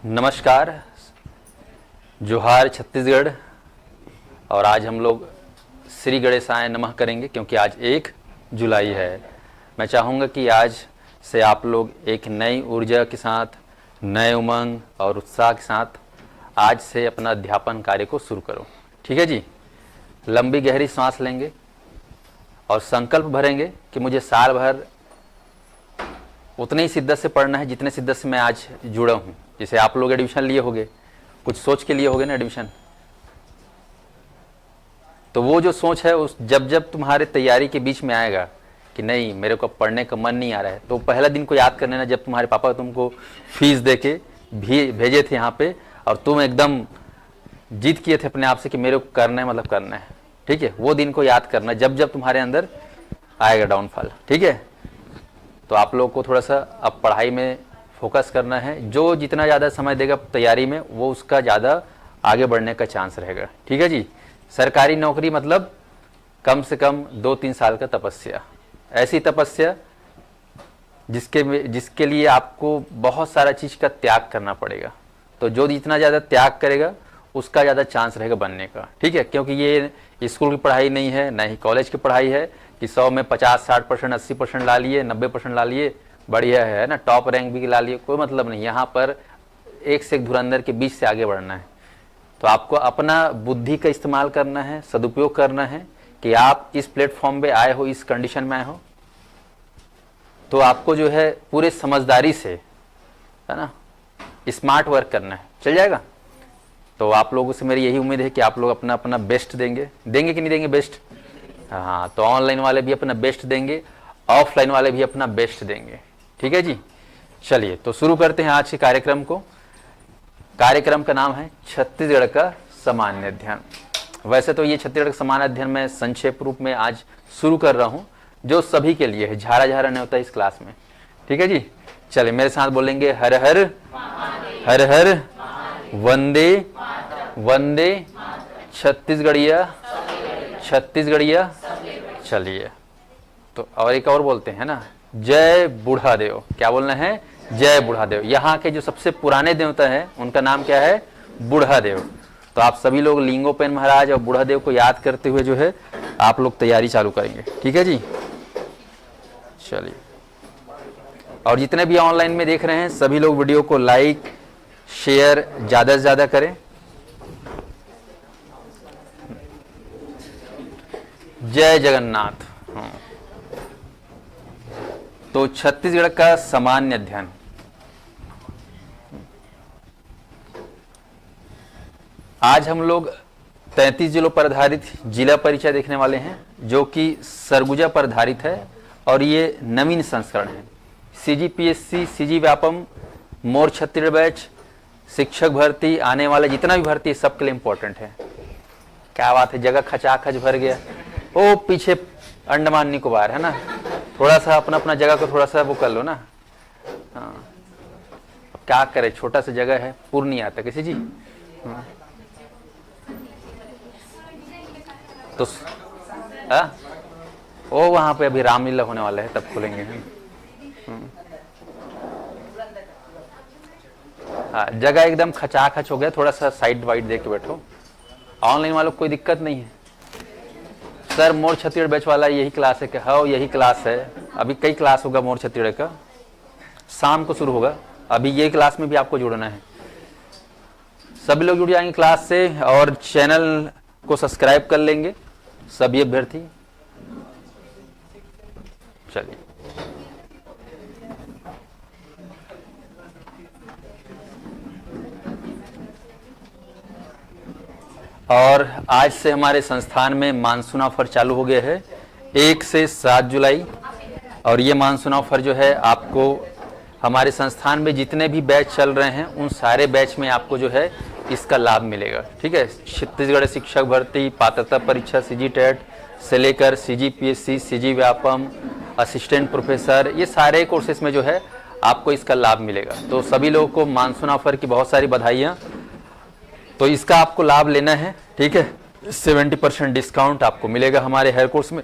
नमस्कार, जोहार छत्तीसगढ़। और आज हम लोग श्री गणेशाय नमः करेंगे क्योंकि आज 1 जुलाई है। मैं चाहूँगा कि आज से आप लोग एक नई ऊर्जा के साथ, नए उमंग और उत्साह के साथ आज से अपना अध्यापन कार्य को शुरू करो। ठीक है जी। लंबी गहरी सांस लेंगे और संकल्प भरेंगे कि मुझे साल भर उतनी ही शिद्दत से पढ़ना है जितने शिद्दत से मैं आज जुड़ा हूँ। जैसे आप लोग एडमिशन लिए होगे, कुछ सोच के लिए होगे ना एडमिशन, तो वो जो सोच है उस जब तुम्हारे तैयारी के बीच में आएगा कि नहीं मेरे को पढ़ने का मन नहीं आ रहा है, तो पहला दिन को याद कर लेना जब तुम्हारे पापा तुमको फीस दे के भेजे थे यहाँ पे और तुम एकदम जीत किए थे अपने आप से कि मेरे को करना है, मतलब करना है। ठीक है, वो दिन को याद करना जब तुम्हारे अंदर आएगा डाउनफॉल। ठीक है, तो आप लोग को थोड़ा सा अब पढ़ाई में फोकस करना है। जो जितना ज़्यादा समय देगा तैयारी में वो उसका ज़्यादा आगे बढ़ने का चांस रहेगा। ठीक है जी। सरकारी नौकरी मतलब कम से कम 2-3 साल का तपस्या, ऐसी तपस्या जिसके लिए आपको बहुत सारा चीज़ का त्याग करना पड़ेगा। तो जो जितना ज़्यादा त्याग करेगा उसका ज़्यादा चांस रहेगा बनने का। ठीक है, क्योंकि ये स्कूल की पढ़ाई नहीं है, ना ही कॉलेज की पढ़ाई है कि 100 में 50-60%, 80% ला लिए, 90% ला लिए, बढ़िया है ना, टॉप रैंक भी ला लिए, कोई मतलब नहीं। यहाँ पर एक से एक धुरंधर के बीच से आगे बढ़ना है। तो आपको अपना बुद्धि का इस्तेमाल करना है, सदुपयोग करना है कि आप इस प्लेटफॉर्म पे आए हो, इस कंडीशन में आए हो, तो आपको जो है पूरे समझदारी से, है ना, स्मार्ट वर्क करना है। चल जाएगा। तो आप लोगों से मेरी यही उम्मीद है कि आप लोग अपना अपना बेस्ट देंगे कि नहीं देंगे बेस्ट? हाँ, तो ऑनलाइन वाले भी अपना बेस्ट देंगे, ऑफलाइन वाले भी अपना बेस्ट देंगे। ठीक है जी। चलिए तो शुरू करते हैं आज के कार्यक्रम को। कार्यक्रम का नाम है छत्तीसगढ़ का सामान्य अध्ययन। वैसे तो ये छत्तीसगढ़ का सामान्य अध्ययन मैं संक्षेप रूप में आज शुरू कर रहा हूँ, जो सभी के लिए है, झारा झारा नहीं होता इस क्लास में। ठीक है जी। चलिए मेरे साथ बोलेंगे हर हर हर हर वंदे वंदे छत्तीसगढ़िया छत्तीसगढ़िया। चलिए तो और एक और बोलते हैं ना, जय बूढ़ादेव। क्या बोलना है? जय बूढ़ादेव। यहाँ के जो सबसे पुराने देवता हैं उनका नाम क्या है? बूढ़ादेव। तो आप सभी लोग लिंगोपैन महाराज और बूढ़ादेव को याद करते हुए जो है आप लोग तैयारी चालू करेंगे। ठीक है जी। चलिए, और जितने भी ऑनलाइन में देख रहे हैं सभी लोग वीडियो को लाइक शेयर ज्यादा से ज्यादा करें। जय जगन्नाथ। तो छत्तीसगढ़ का सामान्य अध्ययन, आज हम लोग 33 जिलों पर आधारित जिला परिचय देखने वाले हैं, जो कि सरगुजा पर आधारित है और ये नवीन संस्करण है। CGPSC, CG व्यापम, मोर छत्तीसगढ़ बैच, शिक्षक भर्ती, आने वाले जितना भी भर्ती है सबके लिए इम्पोर्टेंट है। क्या बात है, जगह खचाखच भर गया। ओ पीछे अंडमान निकोबार है ना, थोड़ा सा अपना अपना जगह को थोड़ा सा वो कर लो ना। हाँ, क्या करे, छोटा सा जगह है, पूर्ण नहीं आता किसी जी। हाँ। तो ओ वहां पे अभी रामलीला होने वाला है, तब खोलेंगे। हाँ, जगह एकदम खचाखच हो गया, थोड़ा सा साइड वाइड दे के बैठो। ऑनलाइन वालों को कोई दिक्कत नहीं है। सर मोर छत्तीसगढ़ बैच वाला यही क्लास है कि? हाँ यही क्लास है। अभी कई क्लास होगा मोर छत्तीसगढ़ का, शाम को शुरू होगा। अभी ये क्लास में भी आपको जुड़ना है। सभी लोग जुड़ जाएंगे क्लास से और चैनल को सब्सक्राइब कर लेंगे सभी अभ्यर्थी। चलिए, और आज से हमारे संस्थान में मानसून ऑफर चालू हो गया है 1 से 7 जुलाई। और ये मानसून ऑफर जो है आपको हमारे संस्थान में जितने भी बैच चल रहे हैं उन सारे बैच में आपको जो है इसका लाभ मिलेगा। ठीक है, छत्तीसगढ़ शिक्षक भर्ती, पात्रता परीक्षा, CG टेट से लेकर CGPSC, CG Vyapam, assistant professor, ये सारे कोर्सेज में जो है आपको इसका लाभ मिलेगा। तो सभी लोगों को मानसून ऑफर की बहुत सारी बधाइयाँ। तो इसका आपको लाभ लेना है। ठीक है, 70% डिस्काउंट आपको मिलेगा हमारे हर कोर्स में।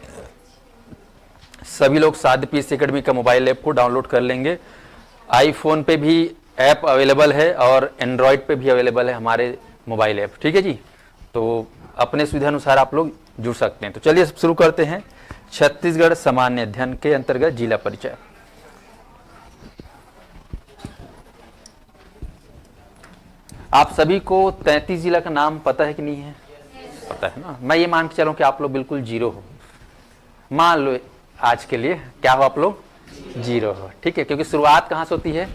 सभी लोग साध्य PC एकेडमी का मोबाइल ऐप को डाउनलोड कर लेंगे। आईफोन पे भी ऐप अवेलेबल है और एंड्रॉयड पे भी अवेलेबल है हमारे मोबाइल ऐप, ठीक है जी। तो अपने सुविधा अनुसार आप लोग जुड़ सकते हैं। तो चलिए शुरू करते हैं छत्तीसगढ़ सामान्य अध्ययन के अंतर्गत जिला परिचय। आप सभी को 33 जिला का नाम पता है कि नहीं है? पता है ना। मैं ये मान के चलूं कि आप लोग बिल्कुल जीरो हो, मान लो आज के लिए क्या हो, आप लोग जीरो हो, ठीक है। क्योंकि शुरुआत कहाँ से होती है?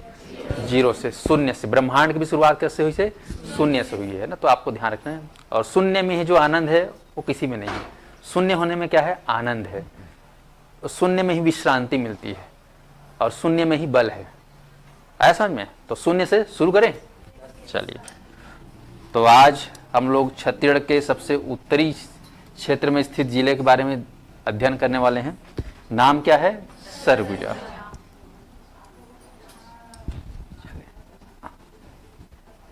जीरो से, शून्य से। ब्रह्मांड की भी शुरुआत कैसे हुई? से शून्य से हुई है ना। तो आपको ध्यान रखना है। और शून्य में ही जो आनंद है वो किसी में नहीं है। शून्य होने में क्या है? आनंद है। शून्य में ही विश्रांति मिलती है और शून्य में ही बल है। ऐसा में तो शून्य से शुरू करें। चलिए, तो आज हम लोग छत्तीसगढ़ के सबसे उत्तरी क्षेत्र में स्थित जिले के बारे में अध्ययन करने वाले हैं। नाम क्या है? सरगुजा।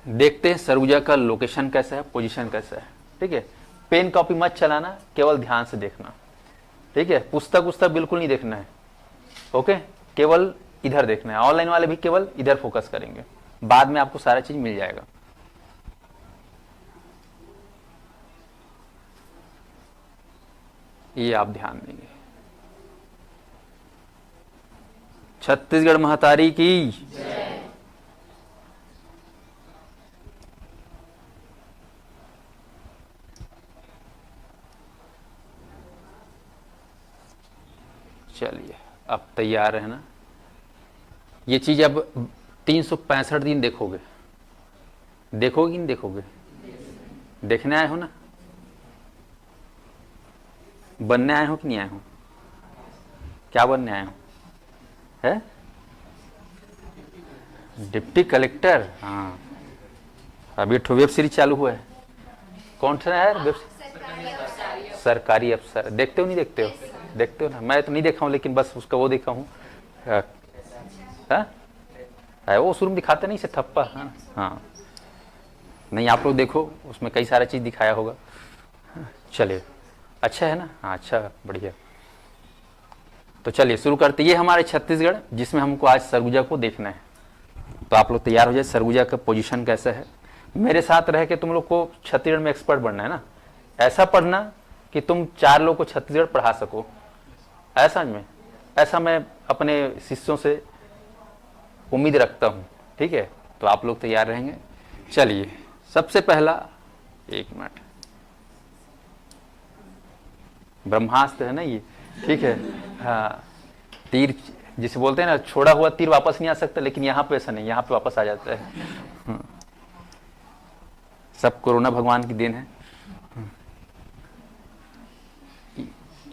देखते हैं सरगुजा का लोकेशन कैसा है, पोजीशन कैसा है, ठीक है। पेन कॉपी मत चलाना, केवल ध्यान से देखना, ठीक है। पुस्तक बिल्कुल नहीं देखना है, ओके। केवल इधर देखना है। ऑनलाइन वाले भी केवल इधर फोकस करेंगे, बाद में आपको सारा चीज मिल जाएगा। ये आप ध्यान देंगे। छत्तीसगढ़ महतारी की जय। चलिए, अब तैयार है ना। ये चीज अब 365 दिन देखोगे। देखोगे कि नहीं देखोगे? देखने आए हो ना? बनने आए हो कि नहीं आए हो? क्या बनने आए हो? है डिप्टी कलेक्टर। हाँ, अभी तो वेब सीरीज चालू हुआ है। कौन सा है वेब? सरकारी अफसर। देखते हो नहीं देखते हो? देखते हो ना। मैं तो नहीं देखा हूँ, लेकिन बस उसका वो देखा हूँ। वो शुरू में दिखाते नहीं से थप्पा। हाँ, नहीं आप लोग देखो, उसमें कई सारा चीज दिखाया होगा। चलिए, अच्छा है ना? हाँ, अच्छा, बढ़िया। तो चलिए शुरू करते। ये हमारे छत्तीसगढ़, जिसमें हमको आज सरगुजा को देखना है। तो आप लोग तैयार हो जाए। सरगुजा का पोजीशन कैसा है? मेरे साथ रह के तुम लोग को छत्तीसगढ़ में एक्सपर्ट बनना है ना। ऐसा पढ़ना कि तुम 4 लोग को छत्तीसगढ़ पढ़ा सको। ऐसा मैं अपने शिष्यों से उम्मीद रखता हूँ, ठीक है। तो आप लोग तैयार रहेंगे। चलिए, सबसे पहला, एक मिनट, ब्रह्मास्त्र है ना ये, ठीक है। हाँ, तीर जिसे बोलते हैं ना, छोड़ा हुआ तीर वापस नहीं आ सकता, लेकिन यहाँ पे ऐसा नहीं, यहाँ पे वापस आ जाता है। सब कोरोना भगवान की देन है।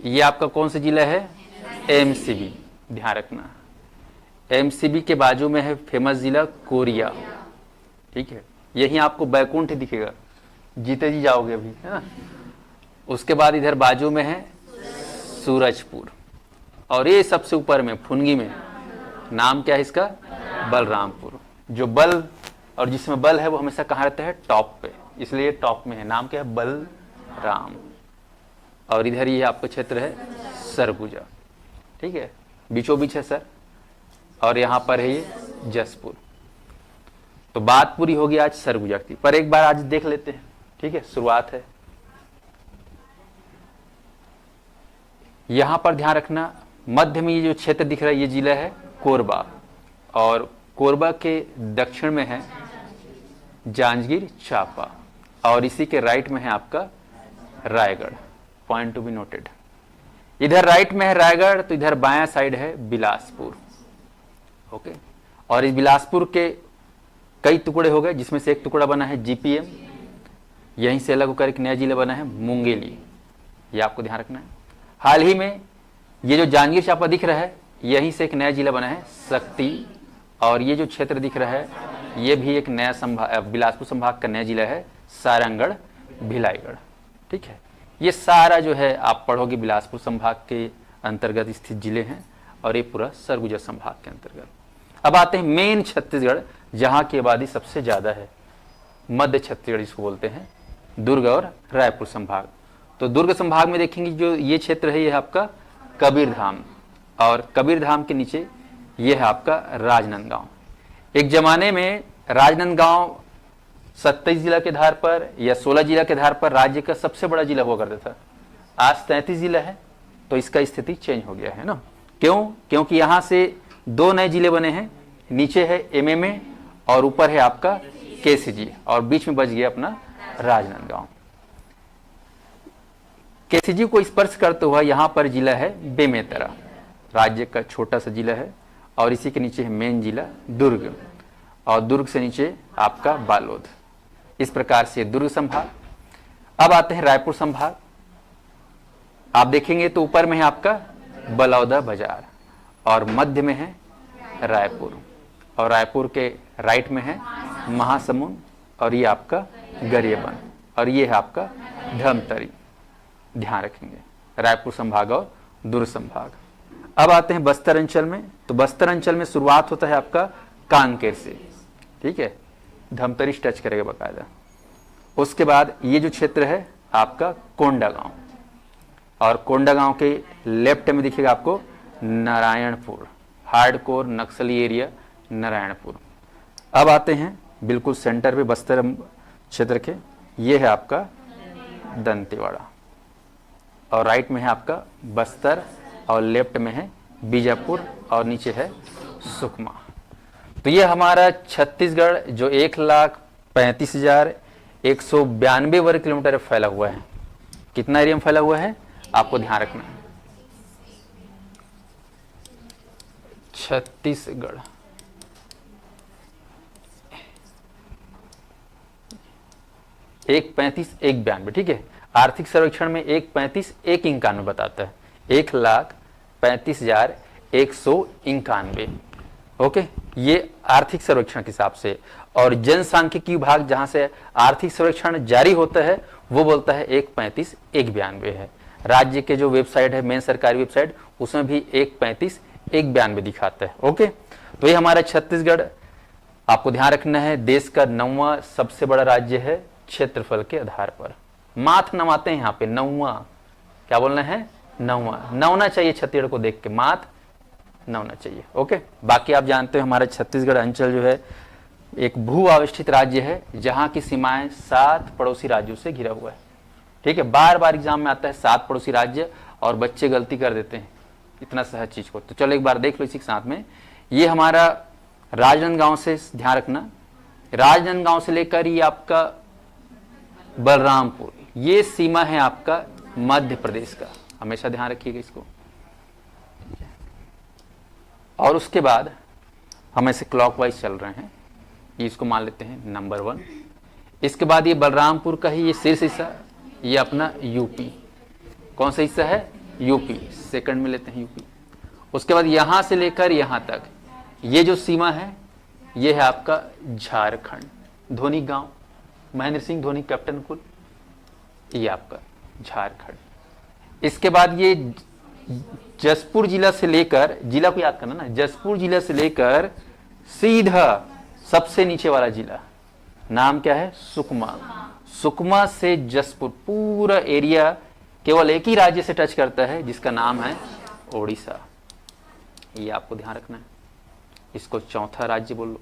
ये आपका कौन सा जिला है? एमसीबी। ध्यान रखना, एमसीबी के बाजू में है फेमस जिला कोरिया, ठीक है। यहीं आपको बैकुंठ दिखेगा, जीते जी जाओगे अभी, है ना। उसके बाद इधर बाजू में है सूरजपुर, और ये सबसे ऊपर में फुनगी में, नाम क्या है इसका? बलरामपुर। जो बल और जिसमें बल है वो हमेशा कहाँ रहता है? टॉप पे, इसलिए टॉप में है। नाम क्या है? बलराम। और इधर ये आपका क्षेत्र है सरगुजा, ठीक है, बीचों बीच है सर। और यहाँ पर है ये जसपुर। तो बात पूरी होगी आज सरगुजा की, पर एक बार आज देख लेते हैं, ठीक है। शुरुआत है। यहां पर ध्यान रखना, मध्य में ये जो क्षेत्र दिख रहा है ये जिला है कोरबा, और कोरबा के दक्षिण में है जांजगीर चांपा, और इसी के राइट में है आपका Raigarh. Point to be noted. इधर राइट में है रायगढ़, तो इधर बायां साइड है बिलासपुर, ओके। और इस बिलासपुर के कई टुकड़े हो गए, जिसमें से एक टुकड़ा बना है जीपीएम, यहीं से अलग होकर एक नया जिला बना है मुंगेली। ये आपको ध्यान रखना है। हाल ही में ये जो जांजगीर चांपा दिख रहा है, यहीं से एक नया जिला बना है शक्ति, और ये जो क्षेत्र दिख रहा है ये भी एक नया संभाग, बिलासपुर संभाग का नया जिला है सारंगढ़ भिलाईगढ़, ठीक है। ये सारा जो है आप पढ़ोगे बिलासपुर संभाग के अंतर्गत स्थित जिले हैं, और ये पूरा सरगुजा संभाग के अंतर्गत। अब आते हैं मेन छत्तीसगढ़, जहाँ की आबादी सबसे ज्यादा है, मध्य छत्तीसगढ़ इसको बोलते हैं, दुर्ग और रायपुर संभाग। तो दुर्ग संभाग में देखेंगे जो ये क्षेत्र है ये है आपका कबीरधाम, और कबीरधाम के नीचे ये है आपका राजनांदगांव। एक जमाने में राजनांदगांव 27 जिला के आधार पर या 16 जिला के आधार पर राज्य का सबसे बड़ा जिला हुआ करता था। आज 33 जिला है, तो इसका स्थिति चेंज हो गया है ना। क्यों? क्योंकि यहां से 2 नए जिले बने हैं, नीचे है एमएमए और ऊपर है आपका केसीजी, और बीच में बच गया अपना राजनांदगांव। केसीजी को स्पर्श करते हुआ यहां पर जिला है बेमेतरा, राज्य का छोटा सा जिला है, और इसी के नीचे है मेन जिला दुर्ग, और दुर्ग से नीचे आपका बालोद। इस प्रकार से दुर्ग संभाग। अब आते हैं रायपुर संभाग। आप देखेंगे तो ऊपर में है आपका बलौदा बाजार, और मध्य में है रायपुर, और रायपुर के राइट में है महासमुंद, और ये आपका गरियाबंद, और ये है आपका धमतरी। ध्यान रखेंगे रायपुर संभाग और दुर्ग संभाग। अब आते हैं बस्तर अंचल में। तो बस्तर अंचल में शुरुआत होता है आपका कांकेर से, ठीक है, धमतरी टच करेगा बकायदा। उसके बाद ये जो क्षेत्र है आपका कोंडागांव, और कोंडागांव के लेफ्ट में दिखेगा आपको नारायणपुर, हार्डकोर नक्सली एरिया नारायणपुर। अब आते हैं बिल्कुल सेंटर पे बस्तर क्षेत्र के, ये है आपका दंतेवाड़ा, और राइट में है आपका बस्तर, और लेफ्ट में है बीजापुर, और नीचे है सुकमा। तो ये हमारा छत्तीसगढ़ जो 1,35,192 वर्ग किलोमीटर फैला हुआ है। कितना एरिया में फैला हुआ है आपको ध्यान रखना है। छत्तीसगढ़ 1,35,192, ठीक है। आर्थिक सर्वेक्षण में 1,35,191 बताता है, 1,35,191। ओके, ये आर्थिक सर्वेक्षण के हिसाब से। और जनसांख्यिकी विभाग जहां से आर्थिक सर्वेक्षण जारी होता है वो बोलता है 1,35,192 है। राज्य के जो वेबसाइट है, मेन सरकारी वेबसाइट, उसमें भी 1,35,192 दिखाता है। ओके, तो ये हमारा छत्तीसगढ़ आपको ध्यान रखना है देश का 9वां सबसे बड़ा राज्य है क्षेत्रफल के आधार पर। माथ नवाते हैं यहाँ पे, 9वां, क्या बोलना है, 9वां नवना चाहिए छत्तीसगढ़ को देख के, माथ नवना चाहिए। ओके, बाकी आप जानते हो हमारा छत्तीसगढ़ अंचल जो है एक भू आविष्ठित राज्य है, जहां की सीमाएं 7 पड़ोसी राज्यों से घिरा हुआ है। ठीक है, बार बार एग्जाम में आता है 7 पड़ोसी राज्य, और बच्चे गलती कर देते हैं इतना सहज चीज को। तो चलो एक बार देख लो इसी के साथ में। ये हमारा राजनांदगांव से, ध्यान रखना, राजनांदगांव से लेकर ये आपका बलरामपुर, ये सीमा है आपका मध्य प्रदेश का, हमेशा ध्यान रखिएगा इसको। और उसके बाद हम ऐसे क्लॉकवाइज चल रहे हैं, ये इसको मान लेते हैं नंबर 1। इसके बाद ये बलरामपुर का ही ये शीर्ष हिस्सा, ये अपना यूपी, कौन सा हिस्सा है, यूपी, सेकंड में लेते हैं यूपी। उसके बाद यहां से लेकर यहां तक ये जो सीमा है ये है आपका झारखंड, धोनी गांव, महेंद्र सिंह धोनी कैप्टन कुल, ये आपका झारखंड। इसके बाद ये जसपुर जिला से लेकर, जिला को याद करना ना, जसपुर जिला से लेकर सीधा सबसे नीचे वाला जिला, नाम क्या है, सुकमा। सुकमा से जसपुर पूरा एरिया केवल एक ही राज्य से टच करता है, जिसका नाम है ओडिशा। ये आपको ध्यान रखना है, इसको चौथा राज्य बोल लो।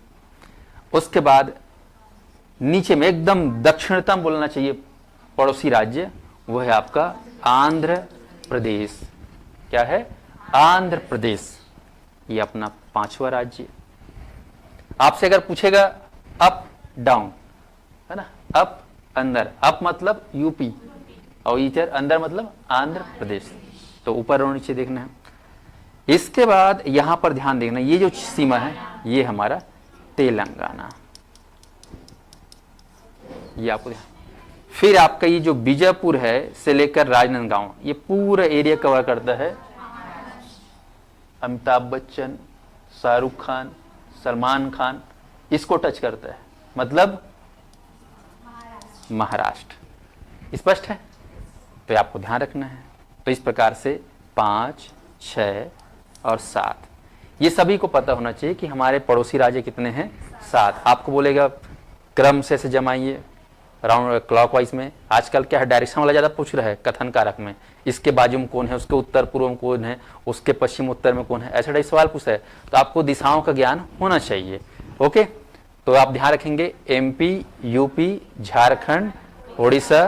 उसके बाद नीचे में एकदम दक्षिणतम बोलना चाहिए पड़ोसी राज्य, वो है आपका आंध्र प्रदेश। क्या है, आंध्र प्रदेश, ये अपना 5वां राज्य। आपसे अगर पूछेगा अप डाउन, है ना, अप अंदर, अप मतलब यूपी और इधर अंदर मतलब आंध्र प्रदेश, तो ऊपर और नीचे देखना है। इसके बाद यहां पर ध्यान देखना, ये जो सीमा है ये हमारा तेलंगाना, ये आपको ध्यान। फिर आपका ये जो बीजापुर है से लेकर राजनांदगांव, ये पूरा एरिया कवर करता है। अमिताभ बच्चन, शाहरुख खान, सलमान खान, इसको टच करता है, मतलब महाराष्ट्र। स्पष्ट है, तो आपको ध्यान रखना है। तो इस प्रकार से 5, 6 और 7 ये सभी को पता होना चाहिए कि हमारे पड़ोसी राज्य कितने हैं, 7। आपको बोलेगा क्रम से जमाइए राउंड क्लॉकवाइज में। आजकल क्या है, डायरेक्शन वाला ज्यादा पूछ रहा है कथन कारक में, इसके बाजू में कौन है, उसके उत्तर पूर्व में कौन है, उसके पश्चिम उत्तर में कौन है, ऐसा टाइप सवाल पूछता है। तो आपको दिशाओं का ज्ञान होना चाहिए। ओके, तो आप ध्यान रखेंगे एमपी, यूपी, झारखंड, उड़ीसा,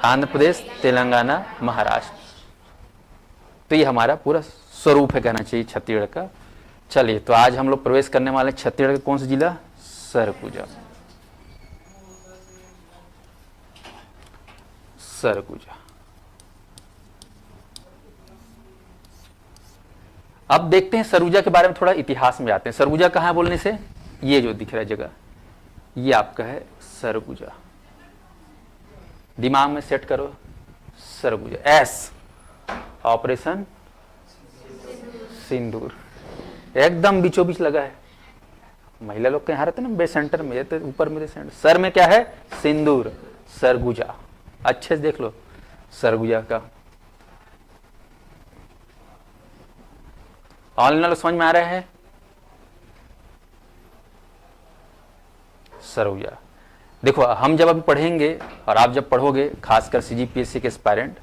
आंध्र प्रदेश, तेलंगाना, महाराष्ट्र। तो ये हमारा पूरा स्वरूप है कहना चाहिए छत्तीसगढ़ का। चलिए, तो आज हम लोग प्रवेश करने वाले छत्तीसगढ़ का कौन सा जिला? सरगुजा। सरगुजा। अब देखते हैं सरगुजा के बारे में, थोड़ा इतिहास में जाते हैं। सरगुजा कहाँ है बोलने से? ये जो दिख रहा है जगह, ये आपका है सरगुजा। दिमाग में सेट करो सरगुजा। एस, ऑपरेशन सिंदूर, एकदम बीचों बीच लगा है। महिला लोग के यहाँ रहते ना बे सेंटर में, तो ऊपर मेरे सेंटर, सर में क्या है? सिंदूर, सरगुजा। अच्छे से देख लो सरगुजा का। ऑनलाइन लोग समझ में आ रहे हैं? सरगुजा देखो, हम जब अभी पढ़ेंगे और आप जब पढ़ोगे, खासकर सीजीपीएससी के एस्पायरेंट,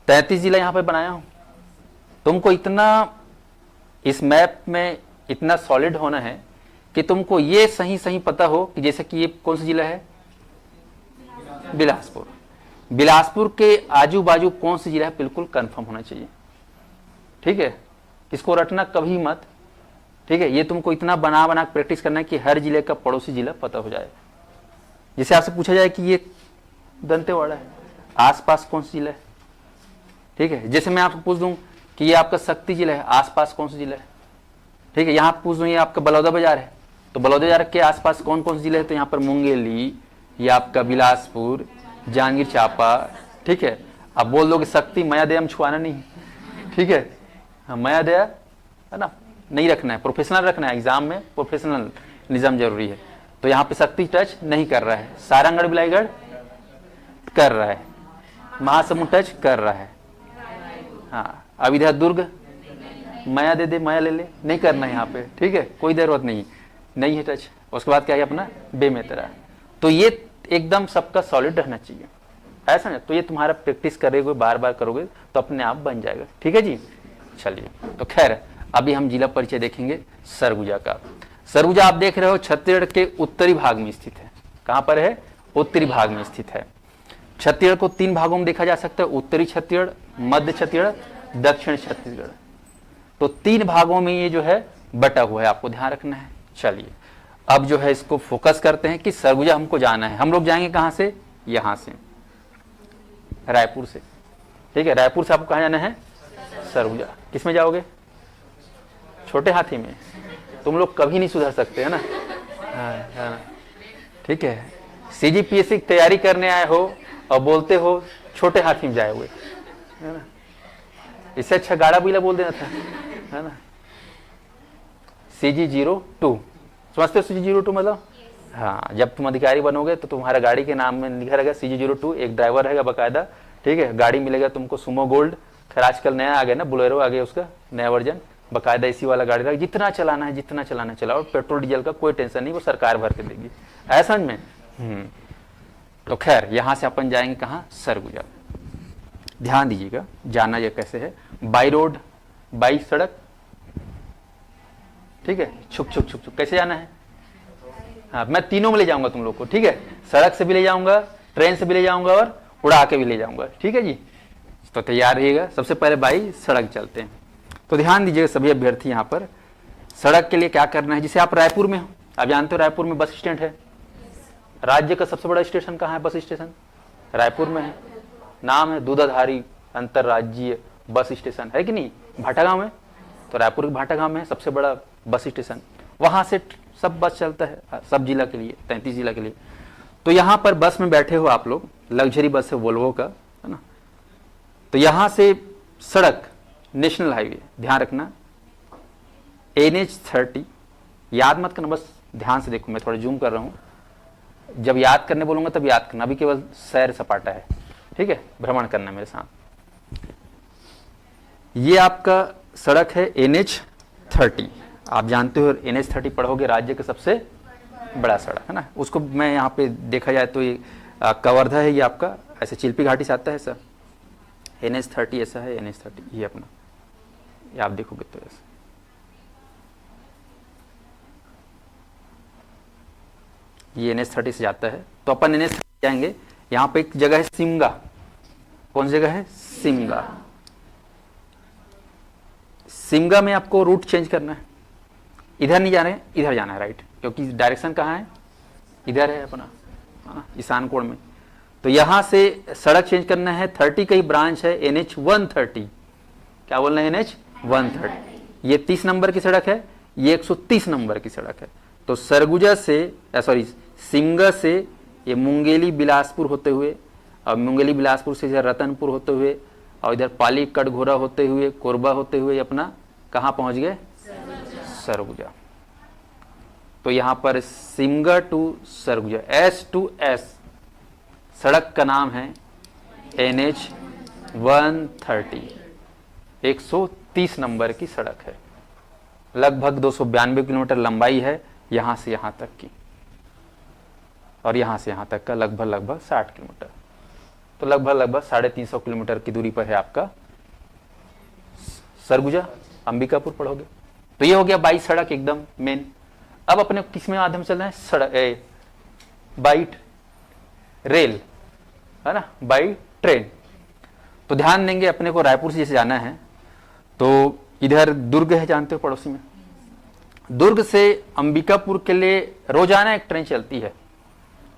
33 जिला यहां पे बनाया हूं। तुमको इतना इस मैप में इतना सॉलिड होना है कि तुमको ये सही सही पता हो कि जैसे कि ये कौन सा जिला है? बिलासपुर। बिलासपुर के आजू बाजू कौन सा जिला है बिल्कुल कंफर्म होना चाहिए। ठीक है, इसको रटना कभी मत। ठीक है, ये तुमको इतना बना बना प्रैक्टिस करना है कि हर जिले का पड़ोसी जिला पता हो जाए। जैसे आपसे पूछा जाए कि ये दंतेवाड़ा है, आसपास कौन सा जिला है? ठीक है, जैसे मैं आपको पूछ दूं कि ये आपका शक्ति जिला है, आसपास कौन सा जिला है? ठीक है, यहां पूछ दूं ये आपका बलौदा बाजार है, तो बलौदा बाजार के आसपास कौन कौन से जिले हैं? तो यहाँ पर मुंगेली, ये आपका बिलासपुर, जांजगीर चांपा। ठीक है, अब बोल दो कि शक्ति मयादया में छुआना नहीं। ठीक है, हाँ, मयादया है ना, नहीं रखना है, प्रोफेशनल रखना है। एग्जाम में प्रोफेशनल निजाम जरूरी है। तो यहाँ पे शक्ति टच नहीं कर रहा है, सारंगढ़ बिलाईगढ़ कर रहा है, महासमुंद टच कर रहा है। हाँ, अब इधर दुर्ग, माया दे दे माया ले ले, नहीं करना है यहाँ पे। ठीक है, कोई जरूरत नहीं है टच। उसके बाद क्या है अपना बेमेतरा। तो ये एकदम सबका सॉलिड रहना चाहिए, ऐसा ना। तो ये तुम्हारा प्रैक्टिस करोगे, बार बार करोगे तो अपने आप बन जाएगा। ठीक है जी, चलिए। तो खैर, अभी हम जिला परिचय देखेंगे सरगुजा का। सरगुजा आप देख रहे हो छत्तीसगढ़ के उत्तरी भाग में स्थित है। कहां पर है? उत्तरी भाग में स्थित है। छत्तीसगढ़ को 3 भागों में देखा जा सकता है, उत्तरी छत्तीसगढ़, मध्य छत्तीसगढ़, दक्षिण छत्तीसगढ़। तो 3 भागों में ये जो है बटा हुआ है, आपको ध्यान रखना है। चलिए, अब जो है इसको फोकस करते हैं कि सरगुजा हमको जाना है। हम लोग जाएंगे कहां से? यहां से, रायपुर से। ठीक है, रायपुर से आपको कहां जाना है? सरगुजा। किस में जाओगे? छोटे हाथी में। तुम लोग कभी नहीं सुधर सकते, है ना? हाँ। ठीक है, सीजीपीएससी की तैयारी करने आए हो और बोलते हो छोटे हाथी में जाए हुए, है ना? इससे अच्छा गाड़ा बीला बोल देना था, है ना? CG02 समझते हो? CG02 मतलब, हाँ, जब तुम अधिकारी बनोगे तो तुम्हारा गाड़ी के नाम में लिखा रहेगा CG02। एक ड्राइवर रहेगा बकायदा। ठीक है, गाड़ी मिलेगा तुमको सुमो गोल्ड। खैर आजकल नया आ गया ना, बोलेरो आ गया, उसका नया वर्जन, बकायदा इसी वाला गाड़ी रहेगा। जितना चलाना है जितना चलाना है चलाओ, पेट्रोल डीजल का कोई टेंशन नहीं, वो सरकार भर के देगी, ऐसा में। तो खैर, यहां से अपन जाएंगे कहाँ? सरगुजा। ध्यान दीजिएगा, जाना ये कैसे है? बाई रोड, बाई सड़क। ठीक है, छुप छुप छुप छुप कैसे जाना है? हाँ, मैं तीनों में ले जाऊंगा तुम लोग को। ठीक है, सड़क से भी ले जाऊंगा, ट्रेन से भी ले जाऊंगा और उड़ा के भी ले जाऊंगा। ठीक है जी, तो तैयार रहिएगा। सबसे पहले बाई सड़क चलते हैं। तो ध्यान दीजिएगा सभी अभ्यर्थी, यहाँ पर सड़क के लिए क्या करना है। जैसे आप रायपुर में हो, आप जानते हो रायपुर में बस स्टैंड है। राज्य का सबसे बड़ा स्टेशन कहाँ है? बस स्टेशन रायपुर में है। नाम है दूधाधारी अंतरराज्यीय बस स्टेशन, है कि नहीं? भाटागांव में, तो रायपुर के भाटागांव में है सबसे बड़ा बस स्टेशन। वहां से सब बस चलता है, सब जिला के लिए, 33 जिला के लिए। तो यहाँ पर बस में बैठे हो आप लोग, लग्जरी बस है वोल्वो का, है ना? तो यहां से सड़क नेशनल हाईवे, ध्यान रखना, NH30। याद मत करना, बस ध्यान से देखो, मैं थोड़ा जूम कर रहा हूं। जब याद करने बोलूंगा तब याद करना, अभी केवल सैर सपाटा है। ठीक है, भ्रमण करना मेरे साथ। ये आपका सड़क है NH30। आप जानते हो NH30 पढ़ोगे, राज्य का सबसे बड़ा सड़क, है ना? उसको मैं यहाँ पे देखा जाए तो ये कवर्धा है, ये आपका ऐसे चिल्पी घाटी से आता है सर। NH30 ऐसा है, NH30 ये अपना, ये आप देखोगे तो ऐसा। ये NH30 से जाता है, तो अपन NH30 जाएंगे। यहाँ पे एक जगह है सिमगा, कौन सी जगह है? सिमगा। सिमगा में आपको रूट चेंज करना है, इधर नहीं जाना है, इधर जाना है राइट, क्योंकि डायरेक्शन कहाँ है? इधर है अपना, ईशान कोण में। तो यहां से सड़क चेंज करना है, 30 का ही ब्रांच है NH130। क्या बोलना है? NH130। ये 30 नंबर की सड़क है, ये 130 नंबर की सड़क है। तो सरगुजा से सिमगा से ये मुंगेली बिलासपुर होते हुए, और मुंगेली बिलासपुर से इधर रतनपुर होते हुए, और इधर पाली कटघोरा होते हुए, कोरबा होते हुए अपना कहाँ पहुंच गए? सरगुजा। तो यहां पर Simga to Surguja, S to S सड़क का नाम है NH130, 130 नंबर की सड़क है। लगभग 292 किलोमीटर लंबाई है यहां से यहां तक की, और यहां से यहां तक का लगभग 60 किलोमीटर। तो लगभग 350 किलोमीटर की दूरी पर है आपका सरगुजा। अंबिकापुर पढ़ोगे। तो ये हो गया बाई सड़क एकदम मेन। अब अपने किस में माध्यम चलना है? सड़क बाई रेल, है ना, बाई ट्रेन। तो ध्यान देंगे, अपने को रायपुर से जैसे जाना है तो इधर दुर्ग है, जानते हो पड़ोसी में। दुर्ग से अंबिकापुर के लिए रोजाना एक ट्रेन चलती है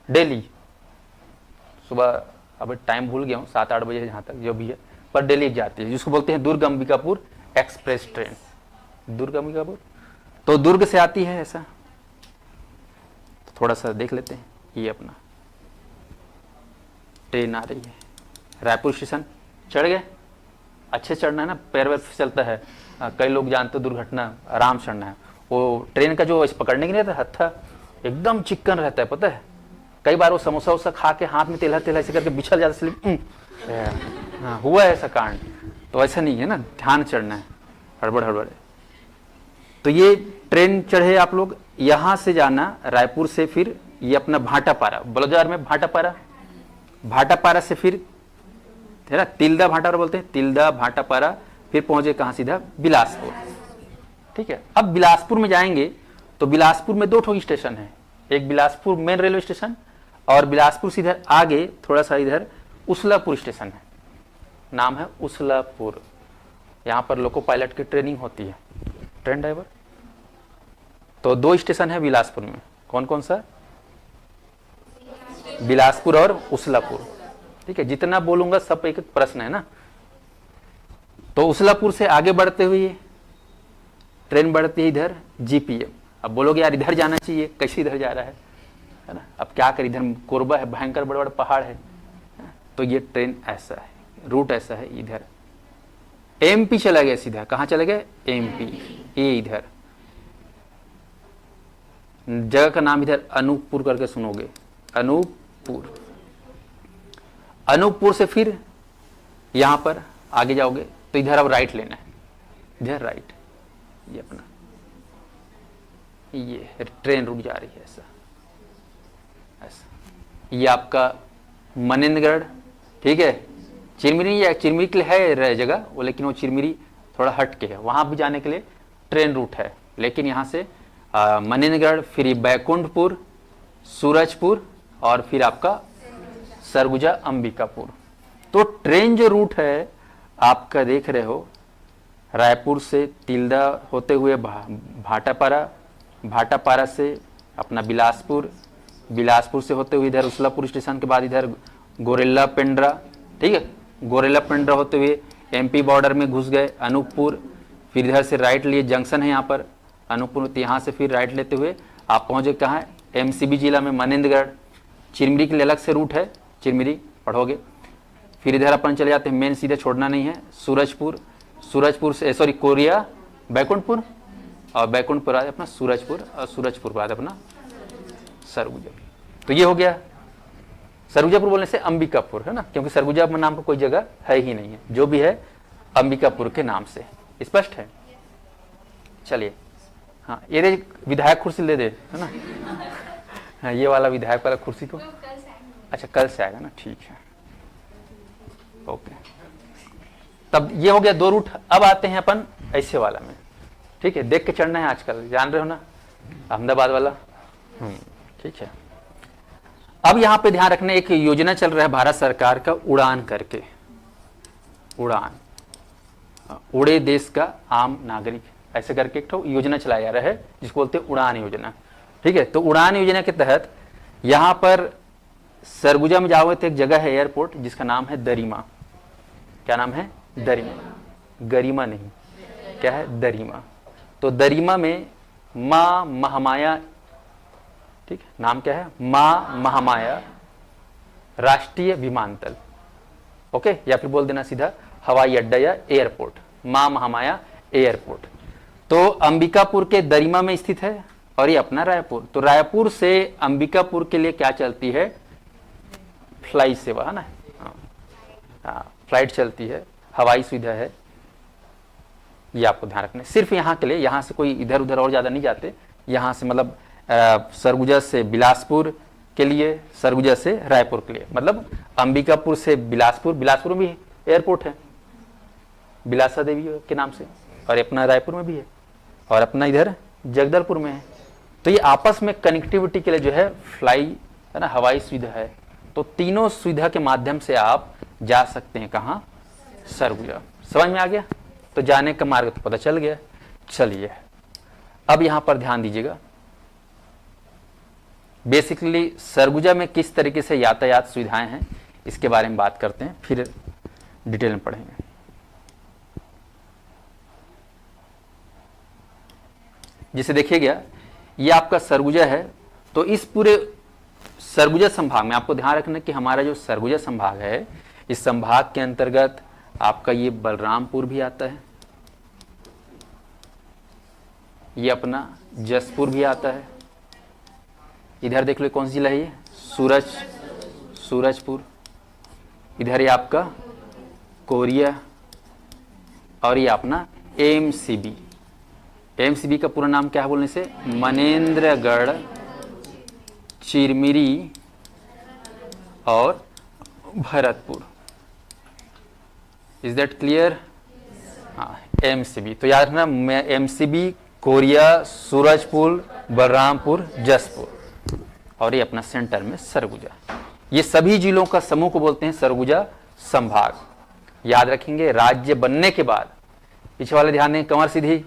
डेली सुबह, अब टाइम भूल गया हूँ, 7-8 बजे जहाँ तक जो भी है, पर डेली जाती है, जिसको बोलते हैं दुर्ग अंबिकापुर एक्सप्रेस ट्रेन। दुर्ग अंबिकापुर, तो दुर्ग से आती है ऐसा। तो थोड़ा सा देख लेते हैं, ये अपना ट्रेन आ रही है, रायपुर स्टेशन चढ़ गए। अच्छे चढ़ना है ना, पैर वैर चलता है। कई लोग जानते हो दुर्घटना, आराम चढ़ना है। वो ट्रेन का जो पकड़ने के लिए रहता है हत्था, एकदम चिकन रहता है, पता है। कई बार वो समोसा वोसा खा के हाथ में तेला तेला ऐसे करके बिछल जाता स्लिप। हाँ, हुआ है ऐसा कांड। तो ऐसा नहीं है ना, ध्यान चढ़ना है, हड़बड़ हड़बड़। तो ये ट्रेन चढ़े आप लोग, यहां से जाना रायपुर से, फिर ये अपना भाटापारा, बलौदाबाजार में भाटापारा, भाटापारा से फिर है ना तिल्दा भाटापारा बोलते हैं, तिल्दा भाटापारा, फिर पहुंचे कहां? सीधा बिलासपुर। ठीक है। अब बिलासपुर में जाएंगे तो बिलासपुर में 2 ठो स्टेशन है, एक बिलासपुर मेन रेलवे स्टेशन, और बिलासपुर से इधर आगे थोड़ा सा इधर उसलापुर स्टेशन है, नाम है उसलापुर। यहाँ पर लोको पायलट की ट्रेनिंग होती है, ट्रेन ड्राइवर। तो 2 स्टेशन है बिलासपुर में, कौन कौन सा? बिलासपुर और उसलापुर। ठीक है, जितना बोलूंगा सब एक एक प्रश्न है ना। तो उसलापुर से आगे बढ़ते हुए ट्रेन बढ़ती है इधर GPM। अब बोलोगे यार इधर जाना चाहिए, कैसे इधर जा रहा है ना। अब क्या कर, इधर कोरबा है, भयंकर बड़े बड़े पहाड़ है। तो ये ट्रेन ऐसा है, रूट ऐसा है। इधर MP चला गया सीधा, कहाँ चला गया? MP। ये इधर जगह का नाम इधर अनूपपुर करके सुनोगे, अनूपपुर। अनूपपुर से फिर यहां पर आगे जाओगे तो इधर अब राइट लेना है, इधर राइट। ये अपना ये ट्रेन रुक जा रही है ऐसा ऐसा। ये आपका मनेंद्रगढ़, ठीक है। चिरमिरी या चिरमिरी के लिए है जगह वो, लेकिन वो चिरमिरी थोड़ा हट के है, वहां भी जाने के लिए ट्रेन रूट है। लेकिन यहाँ से मनेंद्रगढ़, फिर बैकुंठपुर, सूरजपुर, और फिर आपका सरगुजा अंबिकापुर। तो ट्रेन जो रूट है आपका देख रहे हो, रायपुर से तिल्दा होते हुए भाटापारा, भाटापारा से अपना बिलासपुर, बिलासपुर से होते हुए इधर उसलापुर स्टेशन के बाद इधर गोरेला पेंड्रा, ठीक है। गोरेला पेंड्रा होते हुए MP बॉर्डर में घुस गए अनूपपुर, फिर इधर से राइट लिए, जंक्शन है यहाँ पर अनूपपुर। तो यहाँ से फिर राइट लेते हुए आप पहुँचे कहाँ? MCB जिला में मनेंद्रगढ़। चिरमिरी के लिए अलग से रूट है, चिरमिरी पढ़ोगे। फिर इधर अपन चले जाते हैं, मेन सीधे छोड़ना नहीं है, सूरजपुर। सूरजपुर से सॉरी कोरिया, बैकुंठपुर, और बैकुंठपुर आज अपना सूरजपुर, और सूरजपुर बाद अपना सरगुजा। तो ये हो गया। सरगुजापुर बोलने से अंबिकापुर है ना, क्योंकि सरगुजा नाम पर कोई जगह है ही नहीं है, जो भी है अंबिकापुर के नाम से। स्पष्ट है? चलिए, हाँ ये विधायक कुर्सी ले दे, है ना। हाँ, ये वाला विधायक वाला कुर्सी को, अच्छा कल से आएगा ना, ठीक है, ओके। तब ये हो गया 2 रूट। अब आते हैं अपन ऐसे वाला में, ठीक है। देख के चढ़ना है, आजकल जान रहे हो ना, अहमदाबाद वाला। ठीक है। अब यहां पे ध्यान रखना, एक योजना चल रहा है भारत सरकार का, उड़ान करके, उड़ान, उड़े देश का आम नागरिक, ऐसे करके एक योजना चलाया जा रहा है जिसको बोलते हैं उड़ान योजना। ठीक है, तो उड़ान योजना के तहत यहां पर सरगुजा में जाओगे तो एक जगह है एयरपोर्ट जिसका नाम है दरिमा। क्या नाम है? दरिमा, गरिमा नहीं, क्या है? दरिमा। तो दरिमा में मां महामाया, ठीक है, नाम क्या है? मां महामाया राष्ट्रीय विमानतल, ओके, या फिर बोल देना सीधा हवाई अड्डा या एयरपोर्ट, मां महामाया एयरपोर्ट। तो अंबिकापुर के दरिमा में स्थित है और ये अपना रायपुर। तो रायपुर से अंबिकापुर के लिए क्या चलती है? फ्लाई सेवा, है ना? हाँ, फ्लाइट चलती है, हवाई सुविधा है, ये आपको ध्यान रखना है। सिर्फ यहाँ के लिए, यहाँ से कोई इधर उधर और ज्यादा नहीं जाते। यहाँ से मतलब सरगुजा से बिलासपुर के लिए, सरगुजा से रायपुर के लिए, मतलब अंबिकापुर से बिलासपुर, बिलासपुर में भी एयरपोर्ट है बिलासा देवी के नाम से, और अपना रायपुर में भी है, और अपना इधर जगदलपुर में है। तो ये आपस में कनेक्टिविटी के लिए जो है फ्लाई, है ना, हवाई सुविधा है। तो तीनों सुविधा के माध्यम से आप जा सकते हैं कहाँ? सरगुजा। समझ में आ गया? तो जाने का मार्ग तो पता चल गया। चलिए अब यहां पर ध्यान दीजिएगा, बेसिकली सरगुजा में किस तरीके से यातायात सुविधाएं हैं इसके बारे में बात करते हैं, फिर डिटेल में पढ़ेंगे। जिसे देखिएगा ये आपका सरगुजा है। तो इस पूरे सरगुजा संभाग में आपको ध्यान रखना कि हमारा जो सरगुजा संभाग है, इस संभाग के अंतर्गत आपका ये बलरामपुर भी आता है, ये अपना जसपुर भी आता है, इधर देख लो कौन सी जिला है ये? सूरजपुर, इधर ये आपका कोरिया, और ये अपना एमसीबी। एमसीबी का पूरा नाम क्या है बोलने से? मनेन्द्रगढ़, चिरमिरी और भरतपुर। Is that clear? हाँ, एमसीबी। तो याद रखना, एमसीबी, कोरिया, सूरजपुर, बलरामपुर, जसपुर, और ये अपना सेंटर में सरगुजा। ये सभी जिलों का समूह को बोलते हैं सरगुजा संभाग। याद रखेंगे, राज्य बनने के बाद, पीछे वाले ध्यान दें, कमर सीधी,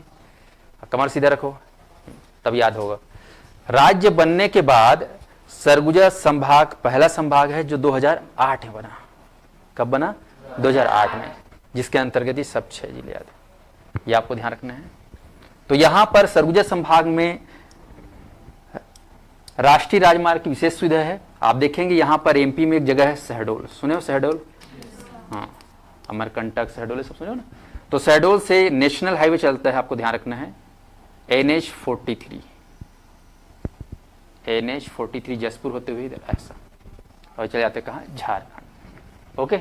कमर सीधा रखो तब याद होगा। राज्य बनने के बाद सरगुजा संभाग पहला संभाग है जो 2008 में बना। कब बना? 2008 में, जिसके अंतर्गत ये सब 6 जिले आते हैं, ये आपको ध्यान रखना है। तो यहां पर सरगुजा संभाग में राष्ट्रीय राजमार्ग की विशेष सुविधा है। आप देखेंगे यहां पर एमपी में एक जगह है शहडोल, सुने हो शहडोल? हाँ, अमरकंटक, शहडोल सब सुने हो ना? तो शहडोल से नेशनल हाईवे चलता है, आपको ध्यान रखना है, NH43, NH43 जसपुर होते हुए इधर ऐसा, और चले जाते कहाँ? झारखंड। ओके,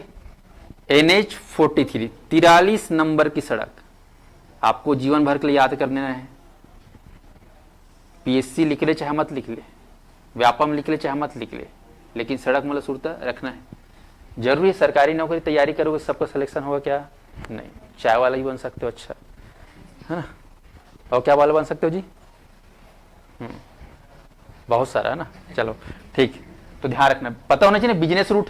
NH43 43 नंबर की सड़क, आपको जीवन भर के लिए याद करना है। PSC लिख ले चाहे मत लिख ले, व्यापम लिख ले चाहे मत लिख ले, लेकिन सड़क मतलब सुरता रखना है। जरूरी है सरकारी नौकरी तैयारी करोगे सबका सिलेक्शन होगा क्या? नहीं, चाय वाला ही बन सकते हो, अच्छा है ना, और क्या वाला बन सकते हो जी? बहुत सारा है ना। चलो ठीक, तो ध्यान रखना, पता होना चाहिए ना बिजनेस रूट,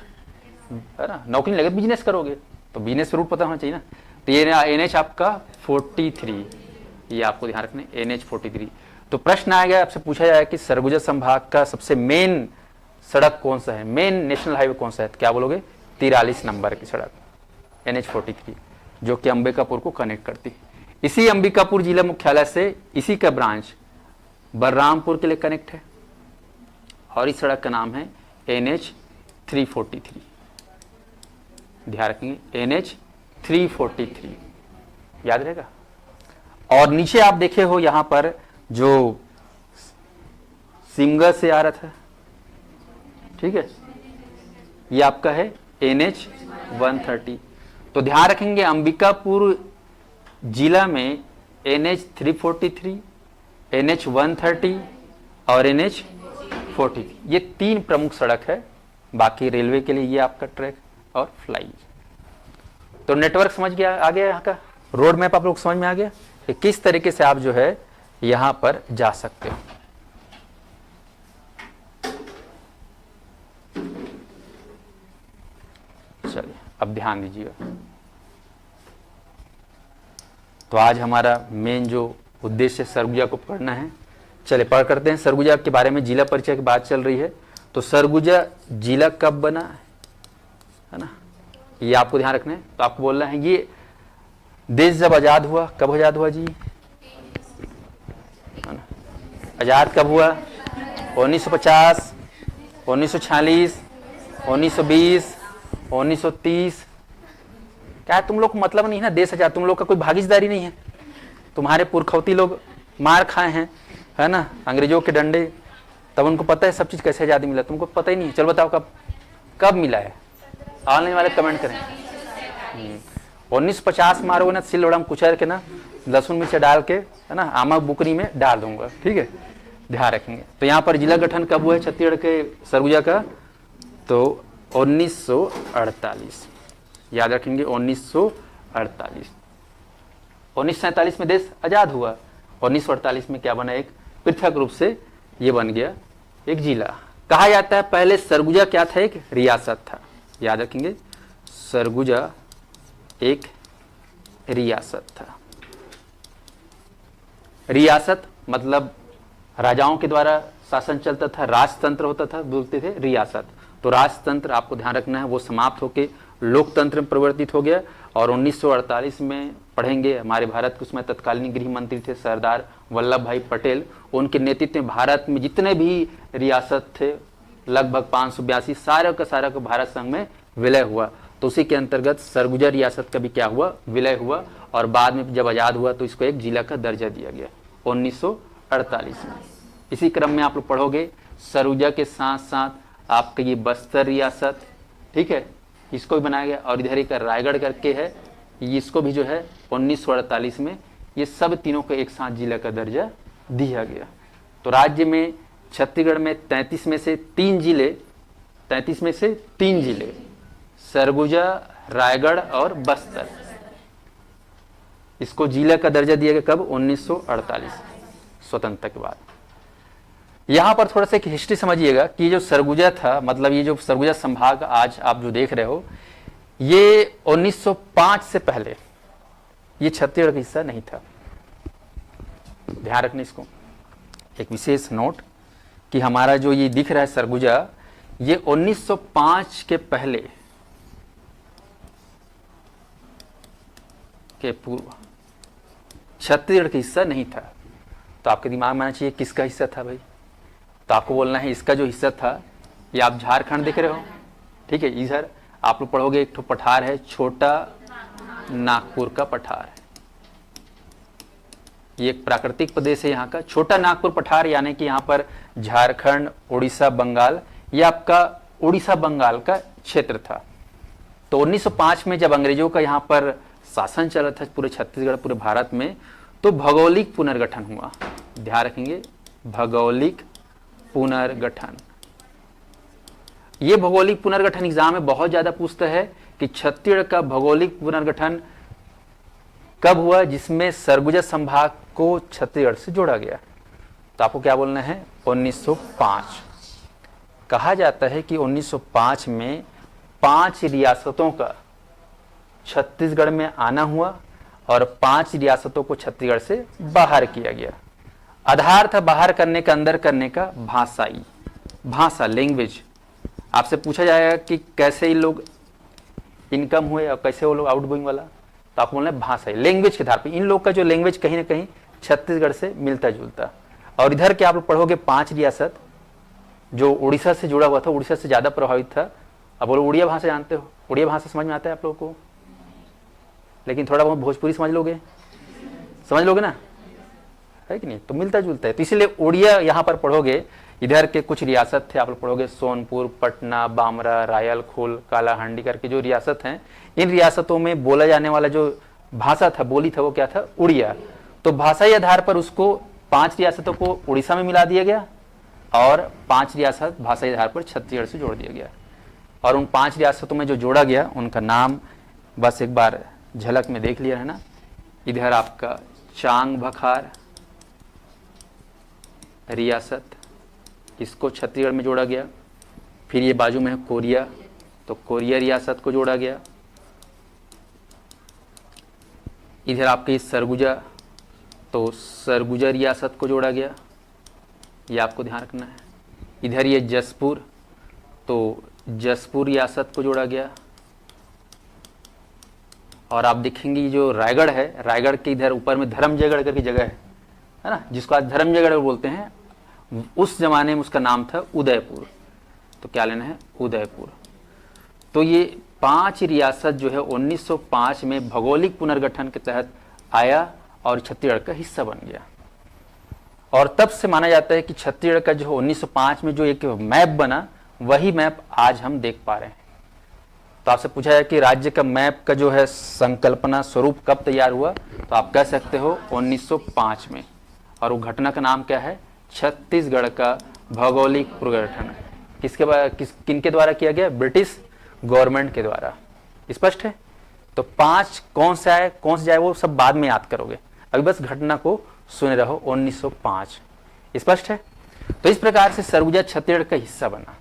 है ना, नौकरी लगे बिजनेस करोगे तो बिजनेस रूट पता होना चाहिए ना। तो ये NH आपका 43, ये आपको ध्यान रखना है, NH43। तो प्रश्न आएगा, आपसे पूछा जाएगा कि सरगुजा संभाग का सबसे मेन सड़क कौन सा है, मेन नेशनल हाईवे कौन सा है? तो क्या बोलोगे? 43 नंबर की सड़क NH43, जो कि अंबिकापुर को कनेक्ट करती है। इसी अंबिकापुर जिला मुख्यालय से इसी का ब्रांच बलरामपुर के लिए कनेक्ट है, और इस सड़क का नाम है NH343। ध्यान रखेंगे, NH343 याद रहेगा। और नीचे आप देखे हो यहां पर जो सिंगर से आ रहा था, ठीक है, ये आपका है NH130। तो ध्यान रखेंगे, अंबिकापुर जिला में NH343, NH130 और NH43, ये 3 प्रमुख सड़क है। बाकी रेलवे के लिए ये आपका ट्रैक और फ्लाई। तो नेटवर्क समझ गया, आ गया, यहाँ का रोड मैप आप लोग समझ में आ गया कि किस तरीके से आप जो है यहां पर जा सकते हो। अब ध्यान दीजिएगा। तो आज हमारा मेन जो उद्देश्य है सरगुजा को पढ़ना है। चले पढ़ करते हैं। सरगुजा के बारे में जिला परिचय की बात चल रही है। तो सरगुजा जिला कब बना है ना, ये आपको ध्यान रखना है। तो आपको बोलना है ये देश जब आजाद हुआ, कब आजाद हुआ जी, है ना, आजाद कब हुआ, 1950, 1946, 1920, 1930। क्या तुम लोग को मतलब नहीं है ना देश आजाद, तुम लोग का कोई भागीदारी नहीं है। तुम्हारे पुरखौती लोग मार खाए हैं, है ना, अंग्रेजों के डंडे, तब उनको पता है सब चीज कैसे आजादी मिला, तुमको पता ही नहीं है। चलो बताओ कब कब मिला है, ऑनलाइन वाले कमेंट करें। 1950 मारोगे ना, सिल लोड़ा में कुचर के ना, लहसुन मिर्च डाल के, है ना, आमा बुकरी में डाल दूंगा, ठीक है, ध्यान रखेंगे। तो यहाँ पर जिला गठन कब हुआ है छत्तीसगढ़ के सरगुजा का, तो 1948, याद रखेंगे 1948। 1947 में देश आजाद हुआ, 1948 में क्या बना, एक पृथक रूप से ये बन गया एक जिला। कहा जाता है पहले सरगुजा क्या था, एक रियासत था, याद रखेंगे, सरगुजा एक रियासत था। रियासत मतलब राजाओं के द्वारा शासन चलता था, राजतंत्र होता था, बोलते थे रियासत। तो राजतंत्र आपको ध्यान रखना है वो समाप्त होकर लोकतंत्र में परिवर्तित हो गया। और 1948 में पढ़ेंगे, हमारे भारत के उसमें तत्कालीन गृह मंत्री थे सरदार वल्लभ भाई पटेल, उनके नेतृत्व में भारत में जितने भी रियासत थे लगभग 582 सारे का सारा का भारत संघ में विलय हुआ। तो उसी के अंतर्गत सरगुजा रियासत का भी क्या हुआ, विलय हुआ। और बाद में जब आजाद हुआ तो इसको एक जिला का दर्जा दिया गया 1948 में। इसी क्रम में आप लोग पढ़ोगे सरगुजा के साथ साथ आपका ये बस्तर रियासत, ठीक है, इसको भी बनाया गया। और इधर एक रायगढ़ करके है, इसको भी जो है 1948 में ये सब तीनों को एक साथ जिला का दर्जा दिया गया। तो राज्य में छत्तीसगढ़ में 33 में से 3 जिले, 33 में से 3 जिले सरगुजा, रायगढ़ और बस्तर, इसको जिला का दर्जा दिया गया कब, 1948 स्वतंत्रता के बाद। यहां पर थोड़ा सा एक हिस्ट्री समझिएगा कि जो सरगुजा था, मतलब ये जो सरगुजा संभाग आज आप जो देख रहे हो, ये 1905 से पहले ये छत्तीसगढ़ का हिस्सा नहीं था। ध्यान रखना इसको, एक विशेष नोट कि हमारा जो ये दिख रहा है सरगुजा, ये 1905 के पहले के पूर्व छत्तीसगढ़ का हिस्सा नहीं था। तो आपके दिमाग में आना चाहिए किसका हिस्सा था भाई, तो आपको बोलना है इसका जो हिस्सा था, ये आप झारखंड देख रहे हो, ठीक है, इधर आप लोग पढ़ोगे एक ठो पठार है, छोटा नागपुर का पठार है, ये एक प्राकृतिक प्रदेश है यहाँ का, छोटा नागपुर पठार, यानी कि यहाँ पर झारखंड, उड़ीसा, बंगाल, ये आपका उड़ीसा बंगाल का क्षेत्र था। तो 1905 में जब अंग्रेजों का यहाँ पर शासन चला था पूरे छत्तीसगढ़, पूरे भारत में, तो भौगोलिक पुनर्गठन हुआ। ध्यान रखेंगे, भौगोलिक पुनर्गठन। ये भौगोलिक पुनर्गठन एग्जाम में बहुत ज्यादा पूछता है कि छत्तीसगढ़ का भौगोलिक पुनर्गठन कब हुआ, जिसमें सरगुजा संभाग को छत्तीसगढ़ से जोड़ा गया। तो आपको क्या बोलना है, 1905। कहा जाता है कि 1905 में 5 रियासतों का छत्तीसगढ़ में आना हुआ और 5 रियासतों को छत्तीसगढ़ से बाहर किया गया। आधार था बाहर करने का, अंदर करने का भाषाई, भाषा, लैंग्वेज। आपसे पूछा जाएगा कि कैसे इन लोग इनकम हुए और कैसे वो लोग आउटगोइंग वाला, तो आप बोलना है भाषाई, लैंग्वेज के आधार पर। इन लोग का जो लैंग्वेज कहीं ना कहीं छत्तीसगढ़ से मिलता जुलता। और इधर के आप लोग पढ़ोगे 5 रियासत जो उड़ीसा से जुड़ा हुआ था, उड़ीसा से ज्यादा प्रभावित था। अब बोलो उड़िया भाषा जानते हो, उड़िया भाषा समझ में आता है आप लोगों को, लेकिन थोड़ा बहुत भोजपुरी समझ लोगे ना, है कि नहीं, तो मिलता जुलता है। तो इसीलिए उड़िया यहाँ पर पढ़ोगे। इधर के कुछ रियासत थे, आप लोग पढ़ोगे सोनपुर, पटना, बामरा, रायलखोल, कालाहांडी करके जो रियासत हैं, इन रियासतों में बोला जाने वाला जो भाषा था, बोली था, वो क्या था, उड़िया। तो भाषाई आधार पर उसको 5 रियासतों को उड़ीसा में मिला दिया गया और 5 रियासत भाषाई आधार पर छत्तीसगढ़ से जोड़ दिया गया। और उन 5 रियासतों में जो जोड़ा गया उनका नाम बस एक बार झलक में देख लिया है ना। इधर आपका चांग बखार रियासत, इसको छत्तीसगढ़ में जोड़ा गया। फिर ये बाजू में है कोरिया, तो कोरिया रियासत को जोड़ा गया। इधर आपके सरगुजा, तो सरगुजा रियासत को जोड़ा गया, ये आपको ध्यान रखना है। इधर ये जसपुर, तो जसपुर रियासत को जोड़ा गया। और आप देखेंगे जो रायगढ़ है, रायगढ़ के इधर ऊपर में धर्मजयगढ़ करके जगह है ना, जिसको आज धर्मजयगढ़ बोलते हैं, उस जमाने में उसका नाम था उदयपुर। तो क्या लेना है, उदयपुर। तो ये 5 रियासत जो है 1905 में भौगोलिक पुनर्गठन के तहत आया और छत्तीसगढ़ का हिस्सा बन गया। और तब से माना जाता है कि छत्तीसगढ़ का जो 1905 में जो एक मैप बना, वही मैप आज हम देख पा रहे हैं। तो आपसे पूछा जाए कि राज्य का मैप का जो है संकल्पना स्वरूप कब तैयार हुआ, तो आप कह सकते हो 1905 में। और वो घटना का नाम क्या है, छत्तीसगढ़ का भौगोलिक पुनर्गठन। किनके द्वारा किया गया, ब्रिटिश गवर्नमेंट के द्वारा। स्पष्ट है। तो 5 कौन सा है कौन सा जाए वो सब बाद में याद करोगे, अभी बस घटना को सुने रहो। 1905 स्पष्ट है। तो इस प्रकार से सरगुजा छत्तीसगढ़ का हिस्सा बना।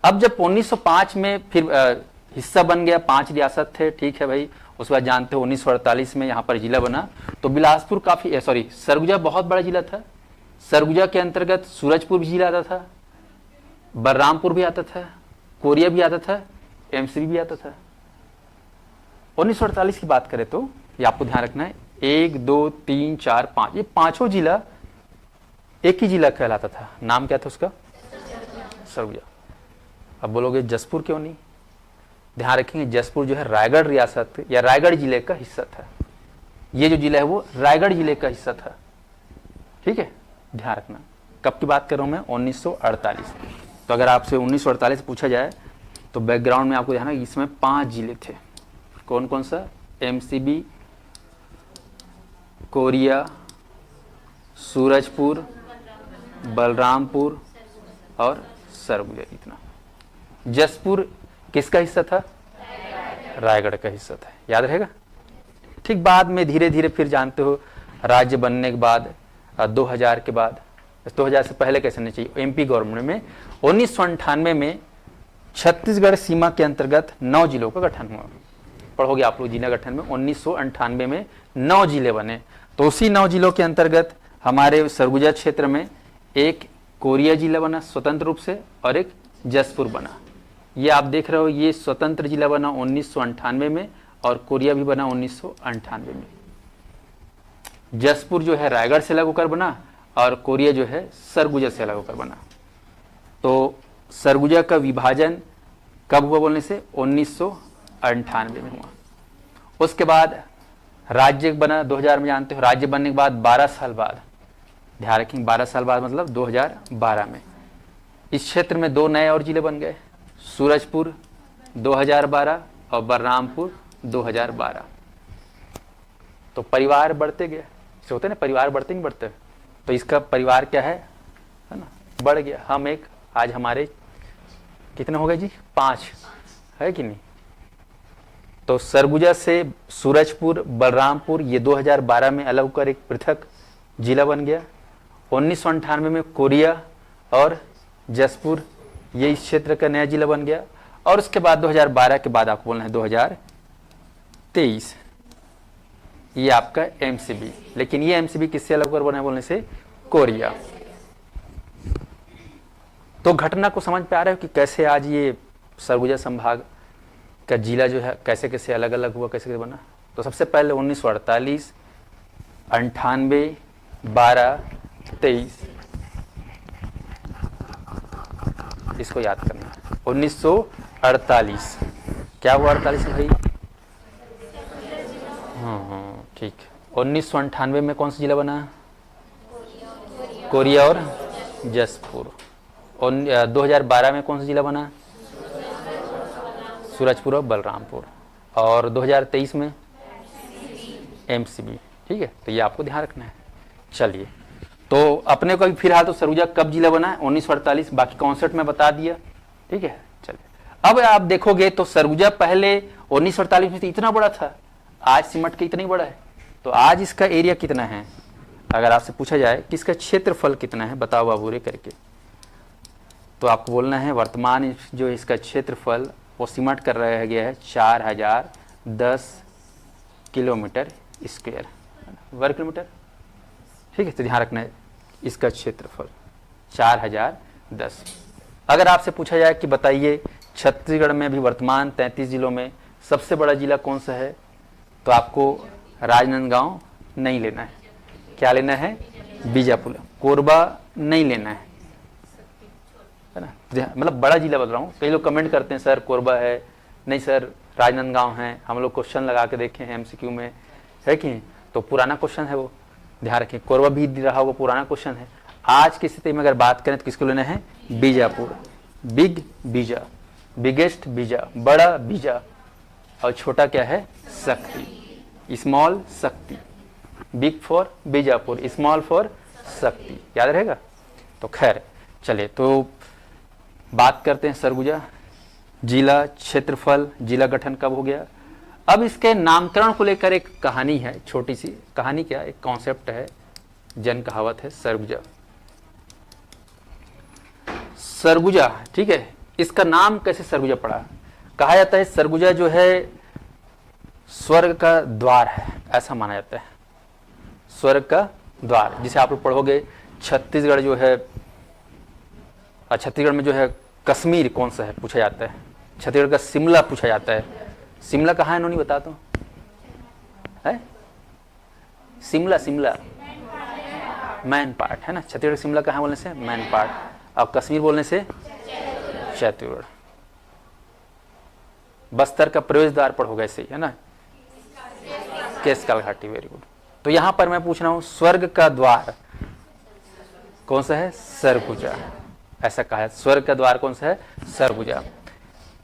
अब जब 1905 में फिर हिस्सा बन गया, 5 रियासत थे, ठीक है भाई। उसके बाद जानते हो 1948 में यहाँ पर जिला बना। तो बिलासपुर काफी सरगुजा बहुत बड़ा जिला था। सरगुजा के अंतर्गत सूरजपुर भी जिला आता था, बलरामपुर भी आता था, कोरिया भी आता था, एमसीबी भी आता था। 1948 की बात करें तो ये आपको ध्यान रखना है, 1 2 3 4 5, ये पांचों जिला एक ही जिला कहलाता था। नाम क्या था उसका, सरगुजा। अब बोलोगे जसपुर क्यों नहीं, ध्यान रखेंगे जसपुर जो है रायगढ़ रियासत या रायगढ़ जिले का हिस्सा था। ये जो जिला है वो रायगढ़ जिले का हिस्सा था, ठीक है, ध्यान रखना। कब की बात कर रहा हूं मैं, 1948। तो अगर आपसे 1948 पूछा जाए तो बैकग्राउंड में आपको ध्यान है, इसमें 5 जिले थे। कौन कौन सा, एमसीबी, कोरिया, सूरजपुर, बलरामपुर और सरगुजा। इतना। जसपुर किसका हिस्सा था, रायगढ़ का हिस्सा था, याद रहेगा। ठीक बाद में धीरे धीरे फिर जानते हो राज्य बनने के बाद 2000 के बाद, 2000 से पहले कैसे नहीं चाहिए, एमपी गवर्नमेंट में 1998 में छत्तीसगढ़ सीमा के अंतर्गत 9 जिलों का गठन हुआ। पढ़ोगे आप लोग जिला गठन में, 1998 में 9 जिले बने। तो उसी 9 जिलों के अंतर्गत हमारे सरगुजा क्षेत्र में एक कोरिया जिला बना स्वतंत्र रूप से और एक जसपुर बना। ये आप देख रहे हो, ये स्वतंत्र जिला बना 1998 में और कोरिया भी बना 1998 में। जसपुर जो है रायगढ़ से अलग होकर बना और कोरिया जो है सरगुजा से अलग होकर बना। तो सरगुजा का विभाजन कब हुआ बोलने से, 1998 में हुआ। उसके बाद राज्य बना 2000 में, जानते हो राज्य बनने के बाद 12 साल बाद, ध्यान रखेंगे 12 साल बाद मतलब 2012 में इस क्षेत्र में 2 नए और जिले बन गए, सूरजपुर 2012 और बलरामपुर 2012। तो परिवार बढ़ते गए, इसे होते ना परिवार बढ़ते नहीं बढ़ते, तो इसका परिवार क्या है ना, बढ़ गया। हम एक आज हमारे कितने हो गए जी, 5 है कि नहीं। तो सरगुजा से सूरजपुर, बलरामपुर ये 2012 में अलग होकर एक पृथक जिला बन गया। 1998 में कोरिया और जसपुर ये इस क्षेत्र का नया जिला बन गया। और उसके बाद 2012 के बाद आपको बोलना है 2023 ये आपका एमसीबी। लेकिन ये एमसीबी किससे अलग होकर बना है बोलने से, कोरिया। तो घटना को समझ पे आ रहा है कि कैसे आज ये सरगुजा संभाग का जिला जो है कैसे कैसे अलग अलग हुआ, कैसे कैसे बना। तो सबसे पहले 1948, 98, 12, 23 इसको याद करना। 1948 क्या हुआ 48 में भाई, ठीक। 1998 में कौन सा जिला बना, कोरिया और जसपुर। 2012 में कौन सा जिला बना, सूरजपुर और बलरामपुर। और 2023 में एमसीबी, ठीक है। तो ये आपको ध्यान रखना है। चलिए, तो अपने को भी फिलहाल तो सरगुजा कब जिला बना है, 1948, बाकी कॉन्सेप्ट में बता दिया, ठीक है। चलिए, अब आप देखोगे तो सरगुजा पहले 1948 में तो इतना बड़ा था, आज सिमट के इतना ही बड़ा है। तो आज इसका एरिया कितना है, अगर आपसे पूछा जाए कि इसका क्षेत्रफल कितना है, बताओ बाबू रे करके, तो आपको बोलना है वर्तमान जो इसका क्षेत्रफल वो सिमट कर रहा गया है 4010 किलोमीटर स्क्वायर वर्ग किलोमीटर। ठीक है, तो ध्यान रखना है इसका क्षेत्रफल 4010। अगर आपसे पूछा जाए कि बताइए छत्तीसगढ़ में भी वर्तमान 33 जिलों में सबसे बड़ा जिला कौन सा है, तो आपको राजनांदगांव नहीं लेना है। क्या लेना है? बीजापुर। कोरबा नहीं लेना है ना, मतलब बड़ा जिला बता रहा हूँ। कई लोग कमेंट करते हैं सर कोरबा है, नहीं सर राजनांदगांव है। हम लोग क्वेश्चन लगा के देखे हैं एमसीक्यू में, है कि नहीं? तो पुराना क्वेश्चन है वो, ध्यान रखें। कोरबा भी रहा होगा, पुराना क्वेश्चन है। आज की स्थिति में अगर बात करें तो किसको लेना है? बीजापुर। बिग बीजा, बिगेस्ट बीजा, बड़ा बीजा। और छोटा क्या है? शक्ति, स्मॉल शक्ति। Big for Bijapur, small for शक्ति। याद रहेगा? तो खैर चलिए, तो बात करते हैं सरगुजा। जिला, क्षेत्रफल, जिला गठन कब हो गया। अब इसके नामकरण को लेकर एक कहानी है, छोटी सी कहानी, क्या एक कॉन्सेप्ट है, जन कहावत है सरगुजा। सरगुजा, ठीक है, इसका नाम कैसे सरगुजा पड़ा? कहा जाता है सरगुजा जो है स्वर्ग का द्वार है, ऐसा माना जाता है। स्वर्ग का द्वार, जिसे आप लोग पढ़ोगे छत्तीसगढ़ जो है, छत्तीसगढ़ में जो है कश्मीर कौन सा है पूछा जाता है। छत्तीसगढ़ का शिमला पूछा जाता है। शिमला कहाँ है? इन्होंने बताता हूँ, है शिमला, शिमला मैन पार्ट है ना। छत्तीसगढ़ शिमला कहाँ बोलने से? Man part. और कश्मीर बोलने से छत्तीसगढ़। बस्तर का प्रवेश द्वार पर होगा ऐसे ही, है ना, केसकाल घाटी। Very good. तो यहां पर मैं पूछ रहा हूं स्वर्ग का द्वार कौन सा है? सरगुजा। ऐसा कहा है, स्वर्ग का द्वार कौन सा है? सरगुजा।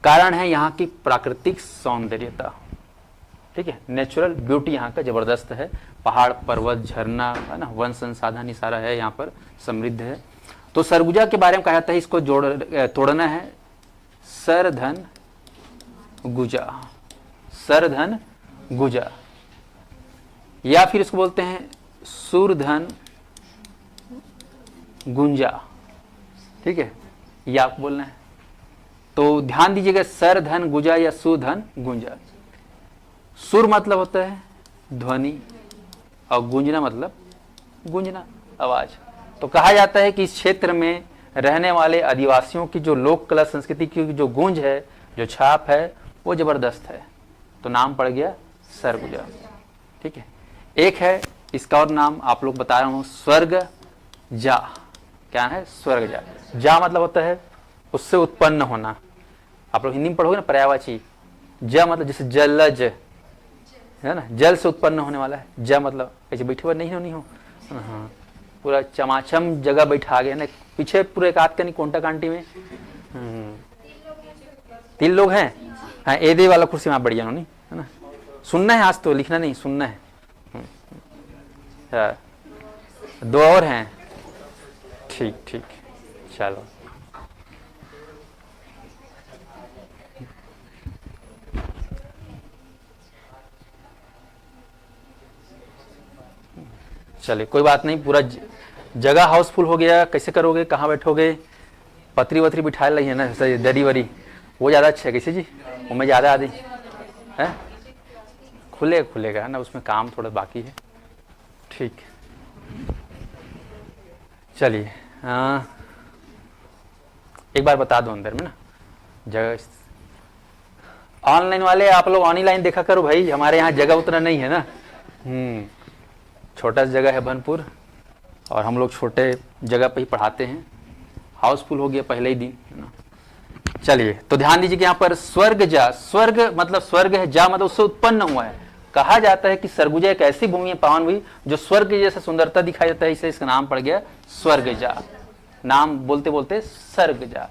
कारण है यहाँ की प्राकृतिक सौंदर्यता, ठीक है, नेचुरल ब्यूटी यहाँ का जबरदस्त है। पहाड़, पर्वत, झरना, है ना, वन संसाधन ही सारा है यहाँ पर, समृद्ध है। तो सरगुजा के बारे में कहा जाता है इसको तोड़ना है सरधन गुजा, सरधन गुजा, या फिर इसको बोलते हैं सूरधन गुंजा। ठीक है, ये आपको बोलना है। तो ध्यान दीजिएगा, सरधन गुजा या सुधन गुंजा। सुर मतलब होता है ध्वनि और गुंजना मतलब गुंजना, आवाज। तो कहा जाता है कि इस क्षेत्र में रहने वाले आदिवासियों की जो लोक कला संस्कृति की जो गूंज है, जो छाप है, वो जबरदस्त है। तो नाम पड़ गया सरगुजा। ठीक है, एक है इसका और नाम आप लोग बता रहा हूं, स्वर्ग जा। क्या है? स्वर्ग जा। जा मतलब होता है उससे उत्पन्न होना। आप लोग हिंदी में पढ़ोगे ना पर्यायवाची। जा मतलब जैसे जलज है ना, जल से उत्पन्न होने वाला है। जा मतलब ऐसे बैठे हुए नहीं हो, हाँ, पूरा चमाचम जगह बैठा गया ना। पीछे पूरे एक आध का नहीं, कोंटा कांटी में 3 लोग हैं। हाँ, एदे वाला कुर्सी में आप बढ़िया नहीं, है ना। सुनना है आज तो, लिखना नहीं, सुनना है। 2 और हैं। ठीक ठीक, चलो। चलिए कोई बात नहीं, पूरा जगह हाउसफुल हो गया। कैसे करोगे, कहाँ बैठोगे? पतरी वतरी बिठा ली है ना, दरी वरी, वो ज़्यादा अच्छा है। कैसे जी? वो मैं ज़्यादा आदि है, खुलेगा ना, उसमें काम थोड़ा बाकी है। ठीक, चलिए। एक बार बता दो अंदर में ना जगह। ऑनलाइन वाले आप लोग ऑनलाइन देखा करो भाई, हमारे यहाँ जगह उतना नहीं है ना। छोटा जगह है बनपुर, और हम लोग छोटे जगह पे ही पढ़ाते हैं। हाउसफुल हो गया पहले ही दिन, है ना। चलिए, तो ध्यान दीजिए कि यहाँ पर स्वर्ग जा, स्वर्ग मतलब स्वर्ग है, जा मतलब उससे उत्पन्न हुआ है। कहा जाता है कि सरगुजा एक ऐसी भूमि है, पावन भूमि, जो स्वर्ग जैसा सुंदरता दिखाई देता है, इससे इसका नाम पड़ गया स्वर्गजा। नाम बोलते बोलते सरगजा,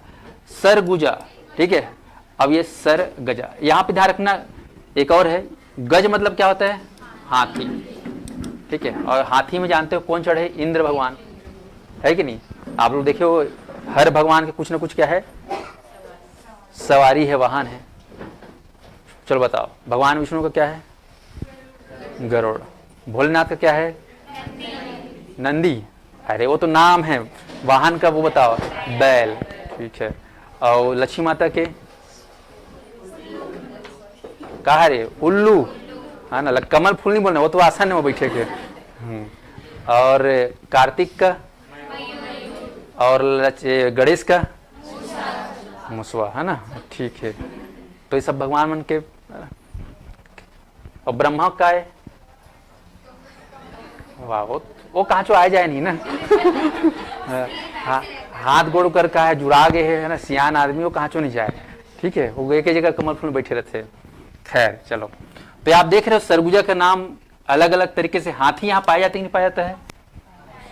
सरगुजा। ठीक है, अब ये सरगजा। यहाँ पे ध्यान रखना एक और है, गज मतलब क्या होता है? हाथी। ठीक है, और हाथी में जानते हो कौन चढ़े? इंद्र भगवान, है कि नहीं? आप लोग देखिए वो हर भगवान के कुछ ना कुछ क्या है, सवारी है, वाहन है। चलो बताओ, भगवान विष्णु का क्या है? गरुड़। भोलेनाथ का क्या है? नंदी। अरे वो तो नाम है, वाहन का वो बताओ, बैल। ठीक है, और लक्ष्मी माता के कहा रे? उल्लू। है ना, कमल फूल नहीं बोलना, वो तो आसन है वो बैठे के। और कार्तिक का, और गणेश का मुसवा, है ना, ठीक है। तो ये सब भगवान मन के। और ब्रह्मा का है, वाह, वो कहाँ चो आ जाए नहीं ना। हाथ गोड़ कर का है, जुड़ा गए है ना, सियान आदमी, वो कहाँ चो नहीं जाए, ठीक है। वो एक जगह कमल फूल में बैठे रहते। खैर चलो, तो आप देख रहे हो सरगुजा का नाम अलग अलग तरीके से। हाथी यहाँ पाया जाता है नहीं पाया जाता है?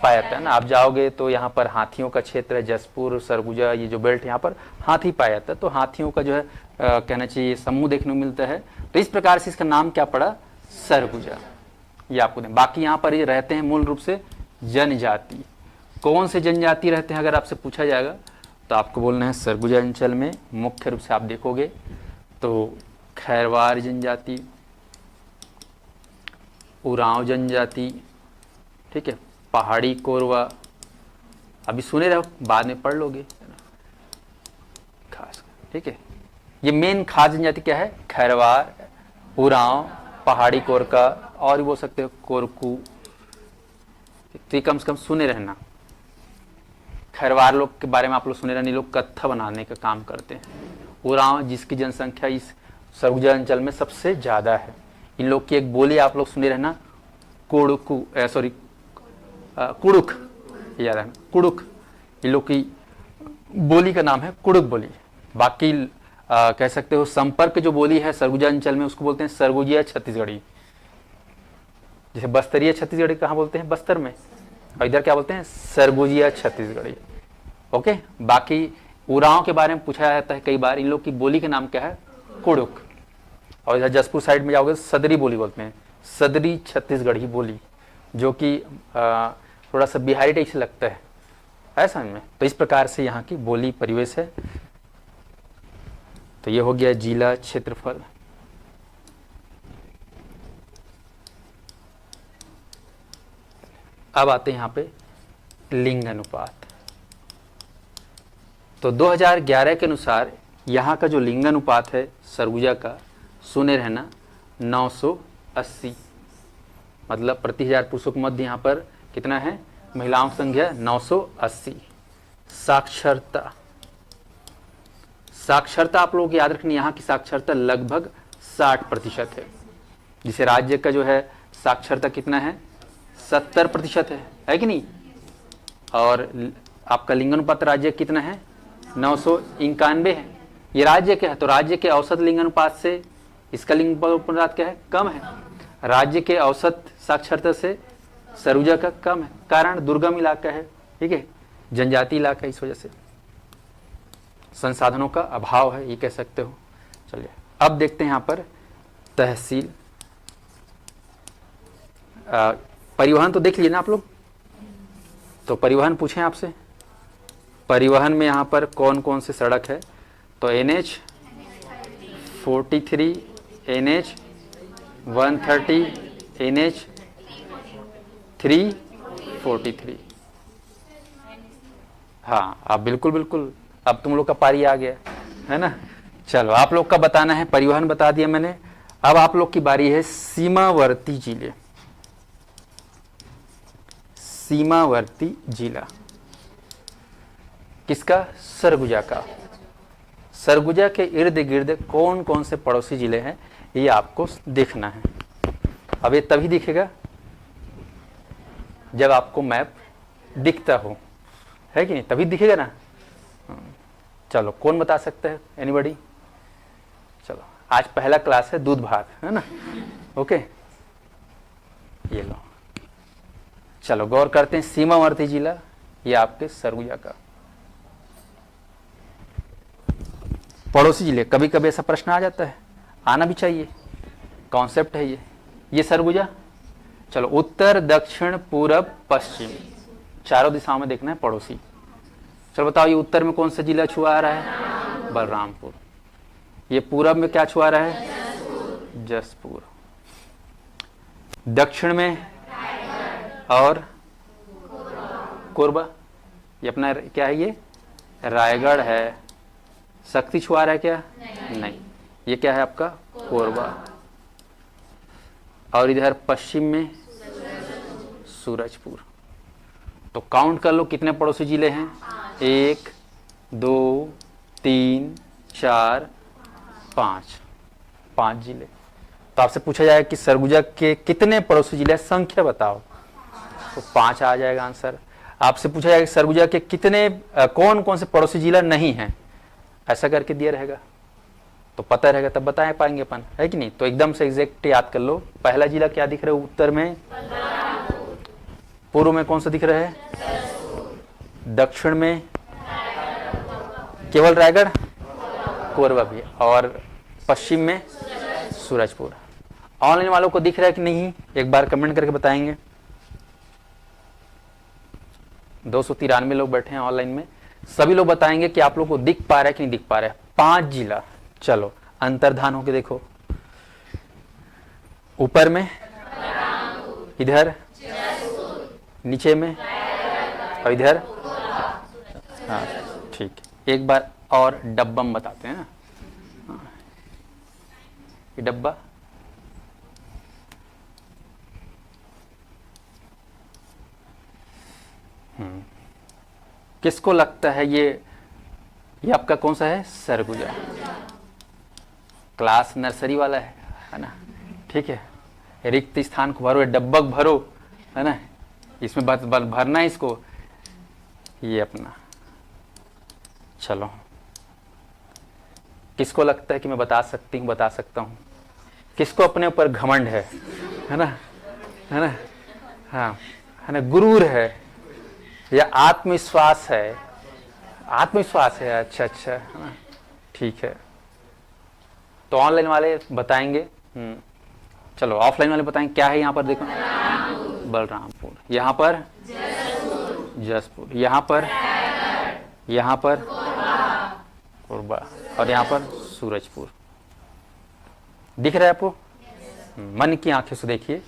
पाया जाता है ना। आप जाओगे तो यहाँ पर हाथियों का क्षेत्र है, जसपुर, सरगुजा, ये जो बेल्ट, यहाँ पर हाथी पाया जाता है। तो हाथियों का जो है कहना चाहिए समूह देखने को मिलता है। तो इस प्रकार से इसका नाम क्या पड़ा, सरगुजा, ये आपको दें। बाकी यहाँ पर ये रहते हैं मूल रूप से जनजाति। कौन से जनजाति रहते हैं अगर आपसे पूछा जाएगा तो आपको बोलना है सरगुजा अंचल में मुख्य रूप से आप देखोगे तो खैरवार जनजाति, उरांव जनजाति, ठीक है, पहाड़ी कोरवा, अभी सुने रहो, बाद में पढ़ लोगे, खास, ठीक है। ये मेन खास जनजाति क्या है, खैरवार, उरांव, पहाड़ी कोरका, और भी बोल सकते हो कोरकू। तो ये कम से कम सुने रहना। खैरवार लोग के बारे में आप लोग सुने रहना, लोग कत्था बनाने का काम करते हैं। उरांव, जिसकी जनसंख्या इस सरगुजा अंचल में सबसे ज्यादा है। इन लोग की एक बोली आप लोग सुने रहना, कुड़ुक, याद है, कुड़ुक। इन लोग की बोली का नाम है कुड़ुक बोली। बाकी कह सकते हो संपर्क जो बोली है सरगुजा अंचल में, उसको बोलते हैं सरगुजिया छत्तीसगढ़ी। जैसे बस्तरिया छत्तीसगढ़ी कहाँ बोलते हैं, बस्तर में, और इधर क्या बोलते हैं, सरगुजिया छत्तीसगढ़ी। ओके। बाकी उरांव के बारे में पूछा जाता है कई बार, इन लोग की बोली का नाम क्या है, कुड़ुक। और इधर जसपुर साइड में जाओगे सदरी बोली बोलते हैं, सदरी छत्तीसगढ़ी बोली, जो कि थोड़ा सा बिहारी टाइप से लगता है समझ में। तो इस प्रकार से यहाँ की बोली परिवेश है। तो ये हो गया जिला क्षेत्रफल। अब आते हैं यहाँ पे लिंग अनुपात। तो 2011 के अनुसार यहाँ का जो लिंग अनुपात है सरगुजा का, सुने रहना, 980, मतलब प्रति 1000 पुरुषों के मध्य यहाँ पर कितना है, महिलाओं की संख्या 980। साक्षरता, साक्षरता आप लोगों को याद रखनी, यहाँ की साक्षरता लगभग 60% है। जिसे राज्य का जो है साक्षरता कितना है, 70% है कि नहीं। और आपका लिंगानुपात राज्य कितना है, 991 है। ये राज्य क्या है, तो राज्य के औसत लिंगानुपात से इसका लिंगानुपात क्या है, कम है। राज्य के औसत साक्षरता से सरगुजा का कम है। कारण दुर्गम इलाका है, ठीक है, जनजाति इलाका, इस वजह से संसाधनों का अभाव है, ये कह सकते हो। चलिए अब देखते हैं यहाँ पर तहसील। परिवहन तो देख लिए ना आप लोग, तो परिवहन पूछें आपसे, परिवहन में यहाँ पर कौन कौन से सड़क है, तो NH 43, NH 130, NH 343। हाँ, आप बिल्कुल बिल्कुल, अब तुम लोग का पारी आ गया है ना। चलो आप लोग का बताना है, परिवहन बता दिया मैंने। अब आप लोग की बारी है सीमावर्ती जिले। सीमावर्ती जिला किसका, सरगुजा का। सरगुजा के इर्द गिर्द कौन कौन से पड़ोसी जिले हैं, ये आपको देखना है। अब ये तभी दिखेगा जब आपको मैप दिखता हो, है कि नहीं, तभी दिखेगा ना। चलो कौन बता सकता है, एनीबॉडी। चलो आज पहला क्लास है दूध भात, है ना, ओके। ये लो, चलो गौर करते हैं। सीमावर्ती जिला ये आपके सरगुजा का। पड़ोसी जिले, कभी कभी ऐसा प्रश्न आ जाता है, आना भी चाहिए, कॉन्सेप्ट है ये सरगुजा। चलो उत्तर, दक्षिण, पूरब, पश्चिम, चारों दिशाओं में देखना है पड़ोसी। चलो बताओ, ये उत्तर में कौन सा जिला छुआ आ रहा है, बलरामपुर। ये पूरब में क्या छुआ रहा है, जसपुर। दक्षिण में और कोरबा, ये अपना क्या है, ये रायगढ़ है। शक्ति छुआ रहा है क्या, नहीं, ये क्या है आपका कोरबा। और इधर पश्चिम में सूरजपुर। तो काउंट कर लो कितने पड़ोसी जिले हैं, 1 2 3 4 5, 5 जिले। तो आपसे पूछा जाएगा कि सरगुजा के कितने पड़ोसी जिले हैं, संख्या बताओ, तो 5 आ जाएगा आंसर। आपसे पूछा जाएगा कि सरगुजा के कितने कौन कौन से पड़ोसी जिला नहीं हैं, ऐसा करके दिया रहेगा तो पता रहेगा, तब बता पाएंगे अपन, है कि नहीं। तो एकदम से एग्जैक्ट याद कर लो। पहला जिला क्या दिख रहा है उत्तर में, पूर्व में कौन सा दिख रहा है, दक्षिण में केवल रायगढ़, कोरबा भी, और पश्चिम में सूरजपुर। ऑनलाइन वालों को दिख रहा है कि नहीं, एक बार कमेंट करके बताएंगे। 293 लोग बैठे हैं ऑनलाइन में, सभी लोग बताएंगे कि आप लोग को दिख पा रहा है कि नहीं दिख पा रहा है। 5 जिला, चलो अंतर्धान होके देखो, ऊपर में, इधर नीचे में, और इधर, हाँ ठीक। एक बार और डब्बम बताते हैं ना, ये डब्बा, किसको लगता है ये आपका कौन सा है, सरगुजा। क्लास नर्सरी वाला है ना, ठीक है। रिक्त स्थान को भरो, डब्बक भरो, है ना, इसमें भरना है इसको, ये अपना। चलो, किसको लगता है कि मैं बता सकता हूँ, किसको अपने ऊपर घमंड है ना, है ना, हाँ है ना, गुरूर है या आत्मविश्वास है, आत्मविश्वास है, अच्छा है ना, ठीक है। तो ऑनलाइन वाले बताएंगे, चलो ऑफलाइन वाले बताएंगे क्या है यहाँ पर, देखो बलरामपुर, यहाँ पर जसपुर, यहाँ पर कोरबा, और यहाँ पर सूरजपुर। दिख रहा है आपको, मन की आंखें से देखिए,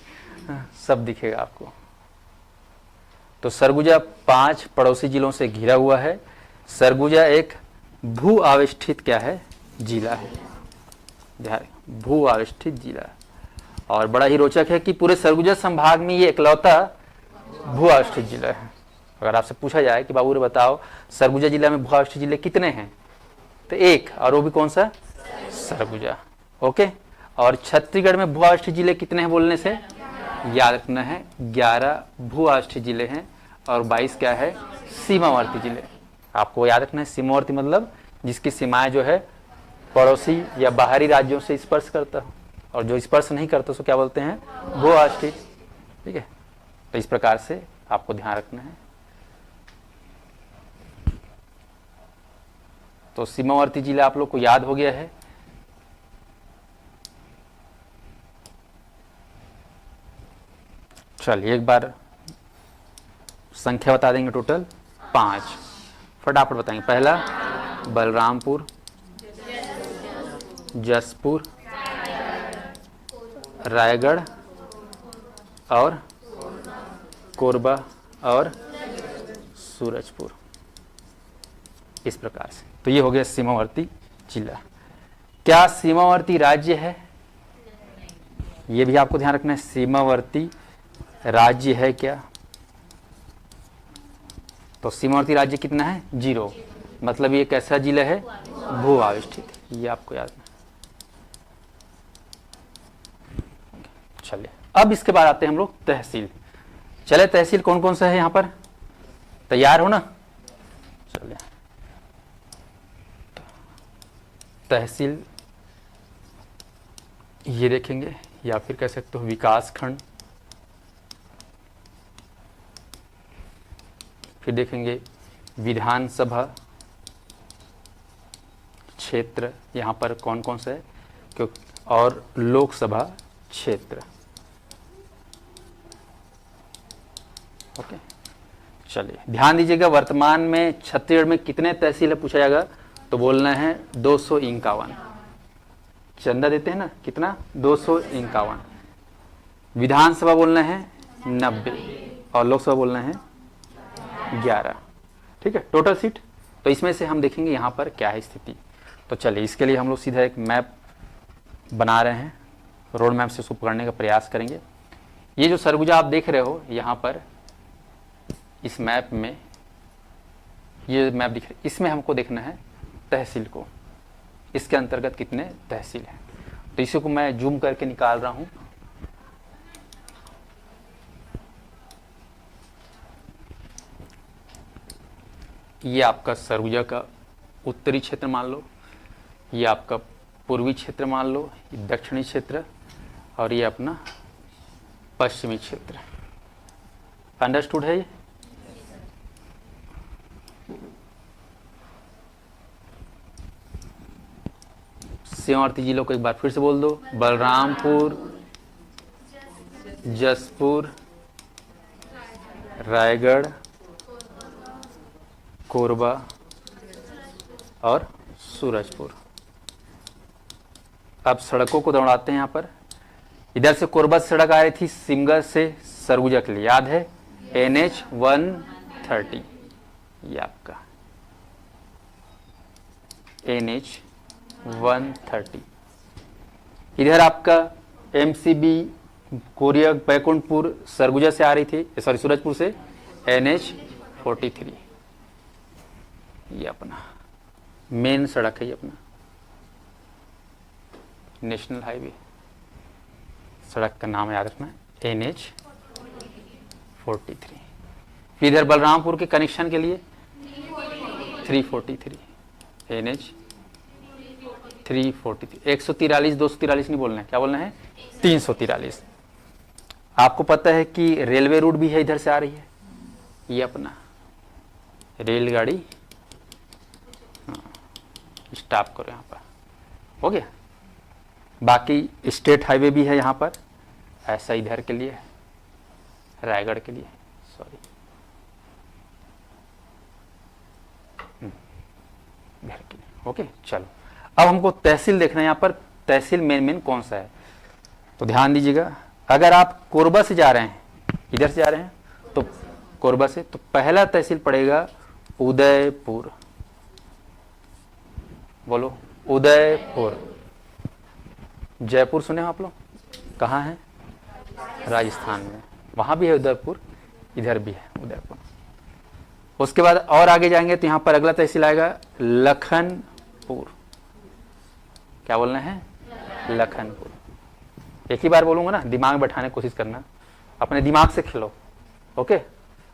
सब दिखेगा आपको। तो सरगुजा 5 पड़ोसी जिलों से घिरा हुआ है। सरगुजा एक भू आविष्ठित क्या है, जिला है, भू आविष्ठित जिला। और बड़ा ही रोचक है कि पूरे सरगुजा संभाग में ये इकलौता भू आविष्ठित जिला है। अगर आपसे पूछा जाए कि बाबू रे बताओ सरगुजा जिला में भू आविष्ठित जिले कितने हैं, तो 1, और वो भी कौन सा, सरगुजा, ओके। और छत्तीसगढ़ में भू आविष्ठित जिले कितने हैं बोलने से याद रखना है, 11 भू आविष्ठित जिले हैं, और 22 क्या है, सीमावर्ती जिले। आपको याद रखना है, सीमावर्ती मतलब जिसकी सीमाएं जो है पड़ोसी या बाहरी राज्यों से स्पर्श करता हो, और जो स्पर्श नहीं करता उसको क्या बोलते हैं, भू आविष्ठित, ठीक है। तो इस प्रकार से आपको ध्यान रखना है। तो सीमावर्ती जिला आप लोग को याद हो गया है। चलिए एक बार संख्या बता देंगे, टोटल 5, फटाफट बताएंगे। पहला बलरामपुर, जसपुर, रायगढ़, और कोरबा, और सूरजपुर, इस प्रकार से। तो ये हो गया सीमावर्ती जिला। क्या सीमावर्ती राज्य है, ये भी आपको ध्यान रखना है, सीमावर्ती राज्य है क्या। तो सीमावर्ती राज्य कितना है, 0, मतलब ये कैसा जिला है, भू आविष्ठित, ये आपको याद रखना। चलिए अब इसके बाद आते हैं हम लोग तहसील। चले तहसील कौन कौन सा है यहाँ पर, तैयार हो ना। चलिए तहसील ये देखेंगे, या फिर कह सकते हो विकास खंड, फिर देखेंगे विधानसभा क्षेत्र, यहाँ पर कौन कौन सा है, क्योंकि और लोकसभा क्षेत्र, ओके। चलिए ध्यान दीजिएगा, वर्तमान में छत्तीसगढ़ में कितने तहसील है पूछा जाएगा, तो बोलना है 251। चंदा देते हैं ना, कितना, 251। विधानसभा बोलना है 90, और लोकसभा बोलना है 11, ठीक है, टोटल सीट। तो इसमें से हम देखेंगे यहाँ पर क्या है स्थिति। तो चलिए इसके लिए हम लोग सीधा एक मैप बना रहे हैं, रोड मैप से उसको पकड़ने का प्रयास करेंगे। ये जो सरगुजा आप देख रहे हो यहाँ पर इस मैप में, ये मैप दिख रहा है, इसमें हमको देखना है तहसील को, इसके अंतर्गत कितने तहसील हैं। तो इसी को मैं जूम करके निकाल रहा हूं। ये आपका सरगुजा का उत्तरी क्षेत्र मान लो, ये आपका पूर्वी क्षेत्र मान लो, ये दक्षिणी क्षेत्र, और ये अपना पश्चिमी क्षेत्र। अंडरस्टूड है ये? सीमावर्ती जिलों को एक बार फिर से बोल दो, बलरामपुर, जसपुर, रायगढ़, कोरबा और सूरजपुर। अब सड़कों को दौड़ाते हैं यहाँ पर। इधर से कोरबा से सड़क आ रही थी सिमगर से सरगुजा के लिए, याद है, NH 130, ये आपका NH 130। इधर आपका MCB कोरिया बैकुंठपुर सरगुजा से आ रही थी, सॉरी सूरजपुर से, NH 43, ये अपना मेन सड़क है, ये अपना नेशनल हाईवे सड़क का नाम याद रखना है, NH 43। फिर इधर बलरामपुर के कनेक्शन के लिए 343, NH 343। 143 243 नहीं बोलना है, क्या बोलना है? 343। आपको पता है कि रेलवे रूट भी है, इधर से आ रही है, ये अपना रेलगाड़ी स्टॉप करो यहाँ पर, हो गया। बाकी स्टेट हाईवे भी है यहाँ पर, ऐसा इधर के लिए, रायगढ़ के लिए, सॉरी इधर के लिए, ओके। चलो अब हमको तहसील देखना है यहाँ पर, तहसील मेन कौन सा है। तो ध्यान दीजिएगा, अगर आप कोरबा से जा रहे हैं, इधर से जा रहे हैं तो कोरबा से, तो पहला तहसील पड़ेगा उदयपुर। बोलो उदयपुर। जयपुर सुने हो आप लोग? कहाँ है? राजस्थान में, वहाँ भी है उदयपुर, इधर भी है उदयपुर। उसके बाद और आगे जाएंगे तो यहाँ पर अगला तहसील आएगा लखनपुर। क्या बोलना है? लखनपुर। एक ही बार बोलूंगा ना, दिमाग में बैठाने की कोशिश करना, अपने दिमाग से खेलो, ओके।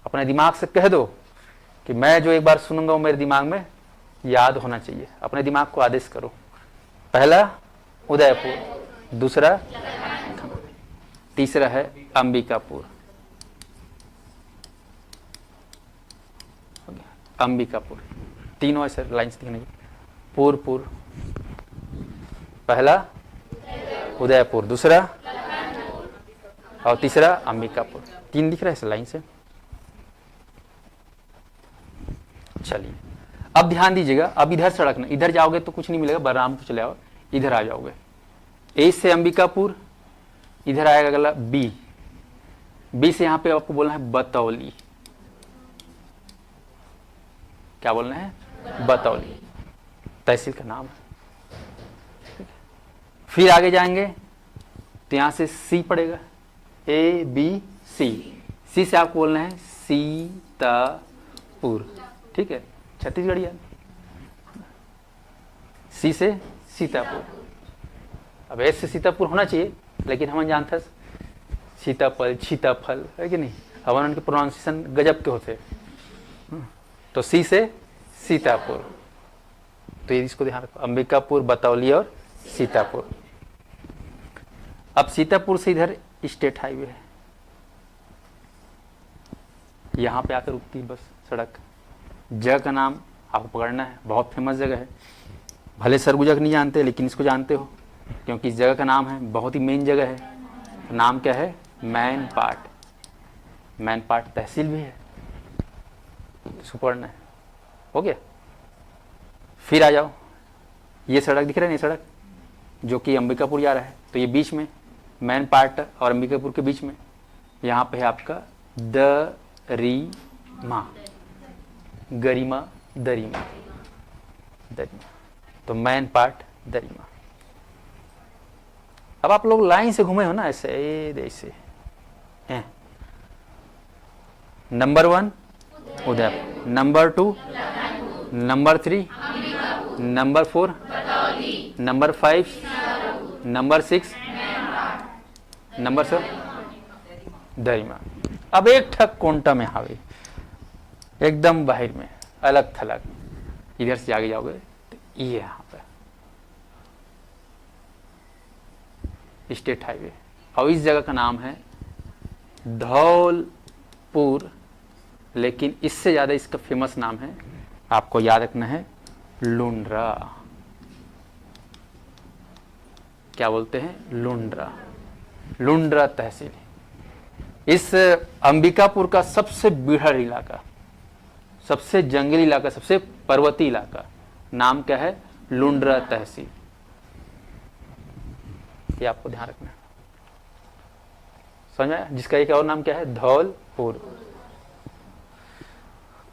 अपने दिमाग से कह दो कि मैं जो एक बार सुनूंगा वो मेरे दिमाग में याद होना चाहिए। अपने दिमाग को आदेश करो, पहला उदयपुर, दूसरा, तीसरा है अंबिकापुर, अंबिकापुर, तीनों ऐसे लाइन से दिखने, पुर, पहला उदयपुर, दूसरा और तीसरा अंबिकापुर। तीन दिख रहा है इस लाइन से। चलिए अब ध्यान दीजिएगा, अब इधर सड़क ना, इधर जाओगे तो कुछ नहीं मिलेगा, बलरामपुर चले आओ, इधर आ जाओगे, ए से अंबिकापुर, इधर आएगा अगला बी से यहाँ पे आपको बोलना है बतौली। क्या बोलना है? बतौली, तहसील का नाम है। फिर आगे जाएंगे तो यहां से सी पड़ेगा, ABC, सी से आपको बोलना है सीतापुर, ठीक है, छत्तीसगढ़ यार। सी से सीतापुर, अब एस से सीतापुर होना चाहिए, लेकिन हम जानते सीताफल, सीताफल है कि नहीं, अब उनके प्रोनाउंसिएशन गजब के होते। तो सी से सीतापुर, तो ये इसको ध्यान रखो, अंबिकापुर, बतौली और सीतापुर। अब सीतापुर से इधर स्टेट हाईवे है, यहां पे आकर रुकती है बस सड़क। जगह का नाम आपको पकड़ना है, बहुत फेमस जगह है, भले सरगुजा नहीं जानते लेकिन इसको जानते हो, क्योंकि इस जगह का नाम है, बहुत ही मेन जगह है। नाम क्या है? मैनपाट। मैनपाट तहसील भी है, इसको पढ़ना है, हो गया। फिर आ जाओ, ये सड़क दिख रहा है, ये सड़क जो कि अंबिकापुर जा रहा है, तो ये बीच में मैनपाट और अंबिकापुर के बीच में यहाँ पे है आपका दरिमा, गरिमा, दरिमा, दरिमा, तो मैनपाट, दरिमा। अब आप लोग लाइन से घूमे हो ना, ऐसे ऐसे हैं। Number 1 Udaipur, number 2, number 3, number 4, number 5, number 6, number 7 Darima. अब एक ठक कोंटा में हावे, एकदम बाहर में, अलग थलग, इधर से आगे जाओगे तो ये यहाँ पे स्टेट हाईवे, और इस जगह का नाम है धौलपुर, लेकिन इससे ज्यादा इसका फेमस नाम है, आपको याद रखना है, लुंड्रा। क्या बोलते हैं? लुंड्रा, लुंड्रा तहसील। इस अंबिकापुर का सबसे बीहड़ इलाका, सबसे जंगली इलाका, सबसे पर्वतीय इलाका, नाम क्या है? लुंड्रा तहसील। ये आपको ध्यान रखना है, समझ में? जिसका एक और नाम क्या है? धौलपुर।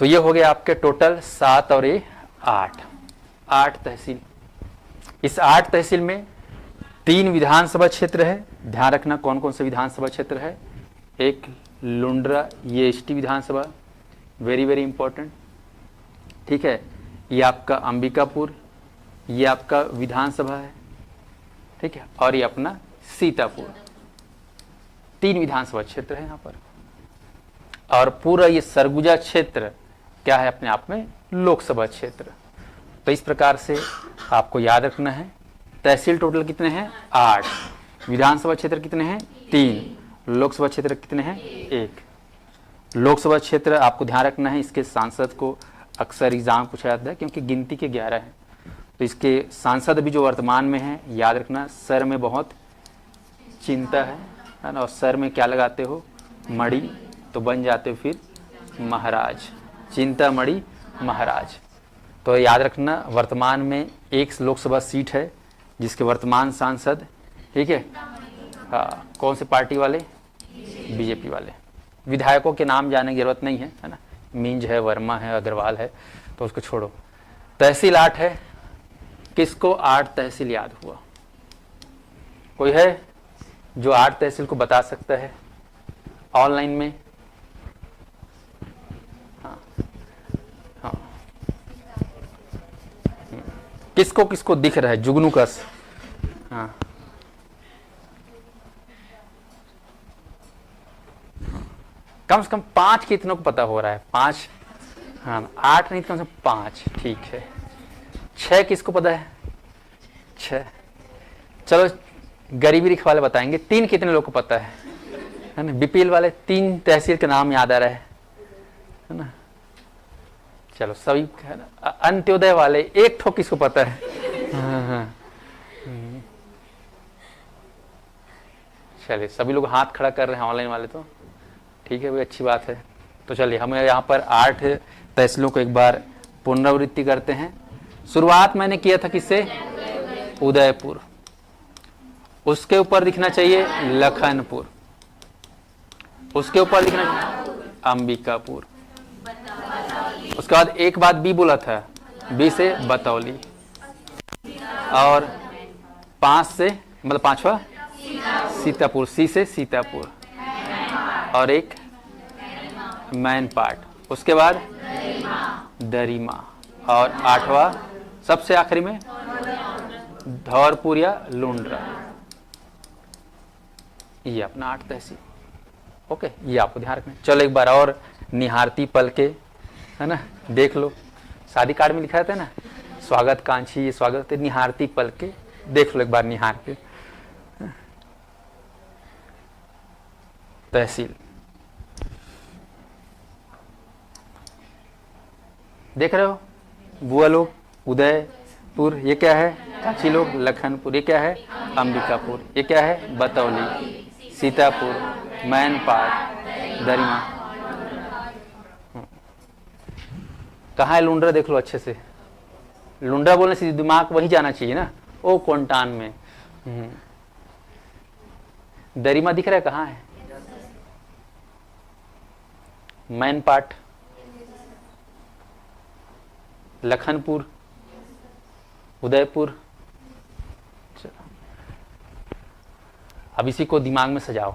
तो ये हो गया आपके टोटल 7 और 8 तहसील। इस 8 तहसील में 3 विधानसभा क्षेत्र है। ध्यान रखना कौन कौन से विधानसभा क्षेत्र है। एक लुंड्रा, ये एसटी विधानसभा, वेरी वेरी इंपॉर्टेंट, ठीक है। ये आपका अंबिकापुर, ये आपका विधानसभा है, ठीक है। और ये अपना सीतापुर, 3 विधानसभा क्षेत्र है यहाँ पर। और पूरा ये सरगुजा क्षेत्र क्या है? अपने आप में लोकसभा क्षेत्र। तो इस प्रकार से आपको याद रखना है। तहसील टोटल कितने हैं? 8। विधानसभा क्षेत्र कितने हैं? 3। लोकसभा क्षेत्र कितने हैं? 1। लोकसभा क्षेत्र आपको ध्यान रखना है, इसके सांसद को अक्सर एग्जाम पूछा जाता है क्योंकि गिनती के 11 हैं। तो इसके सांसद भी जो वर्तमान में है, याद रखना, सर में बहुत चिंता है ना। और सर में क्या लगाते हो? मणि, तो बन जाते हो फिर महाराज, चिंता मणि महाराज। तो याद रखना, वर्तमान में 1 लोकसभा सीट है जिसके वर्तमान सांसद, ठीक है, हाँ, कौन से पार्टी वाले? बीजेपी वाले। विधायकों के नाम जानने की जरूरत नहीं है, है ना। मिंज है, वर्मा है, अग्रवाल है, तो उसको छोड़ो। तहसील 8 है। किसको 8 तहसील याद हुआ? कोई है जो 8 तहसील को बता सकता है ऑनलाइन में? हाँ हाँ, किसको किसको दिख रहा है? जुगनू कस, हाँ, कम से कम 5 कितनों को पता हो रहा है? 5, हाँ, 8 नहीं, कम से कम 5, ठीक है। 6 किसको पता है? 6, चलो गरीबी रेखा वाले बताएंगे। 3 कितने लोग को पता है ना? बीपीएल वाले 3 तहसील के नाम याद आ रहा है ना। चलो सभी, है ना। अंत्योदय वाले 1 ठो किसको पता है? हाँ। चलिए सभी लोग हाथ खड़ा कर रहे हैं ऑनलाइन वाले, तो ठीक है भाई, अच्छी बात है। तो चलिए हम यहाँ पर 8 तहसीलों को एक बार पुनरावृत्ति करते हैं। शुरुआत मैंने किया था किससे? उदयपुर। उसके ऊपर दिखना चाहिए लखनपुर, उसके ऊपर दिखना चाहिए अंबिकापुर। उसके बाद एक बात बी बोला था, बी से बतौली, और 5 से मतलब 5वां सीतापुर, सी से सीतापुर, और एक मैनपाट, उसके बाद दरिमा, और 8वां सबसे आखिरी में धौलपुर या लुंड्रा। ये अपना 8 तहसील। ओके, ये आपको ध्यान रखना है। चलो एक बार और निहारती पल के, है ना, देख लो। शादी कार्ड में लिखा रहता है ना, स्वागत कांक्षी, स्वागत, निहारती पल के देख लो एक बार, निहार के। तहसील देख रहे हो? बुआ लोग उदयपुर, ये क्या है? कांची लोग लखनपुर, ये क्या है? अंबिकापुर, ये क्या है? बतौली, सीतापुर, मैनपाट, दरिमा। कहाँ है लुंड्रा? देख लो अच्छे से। लुंड्रा बोलने से दिमाग वही जाना चाहिए ना, ओ कोंटान में। दरिमा दिख रहा है? कहाँ है? मैनपाट, लखनपुर, उदयपुर। अब इसी को दिमाग में सजाओ।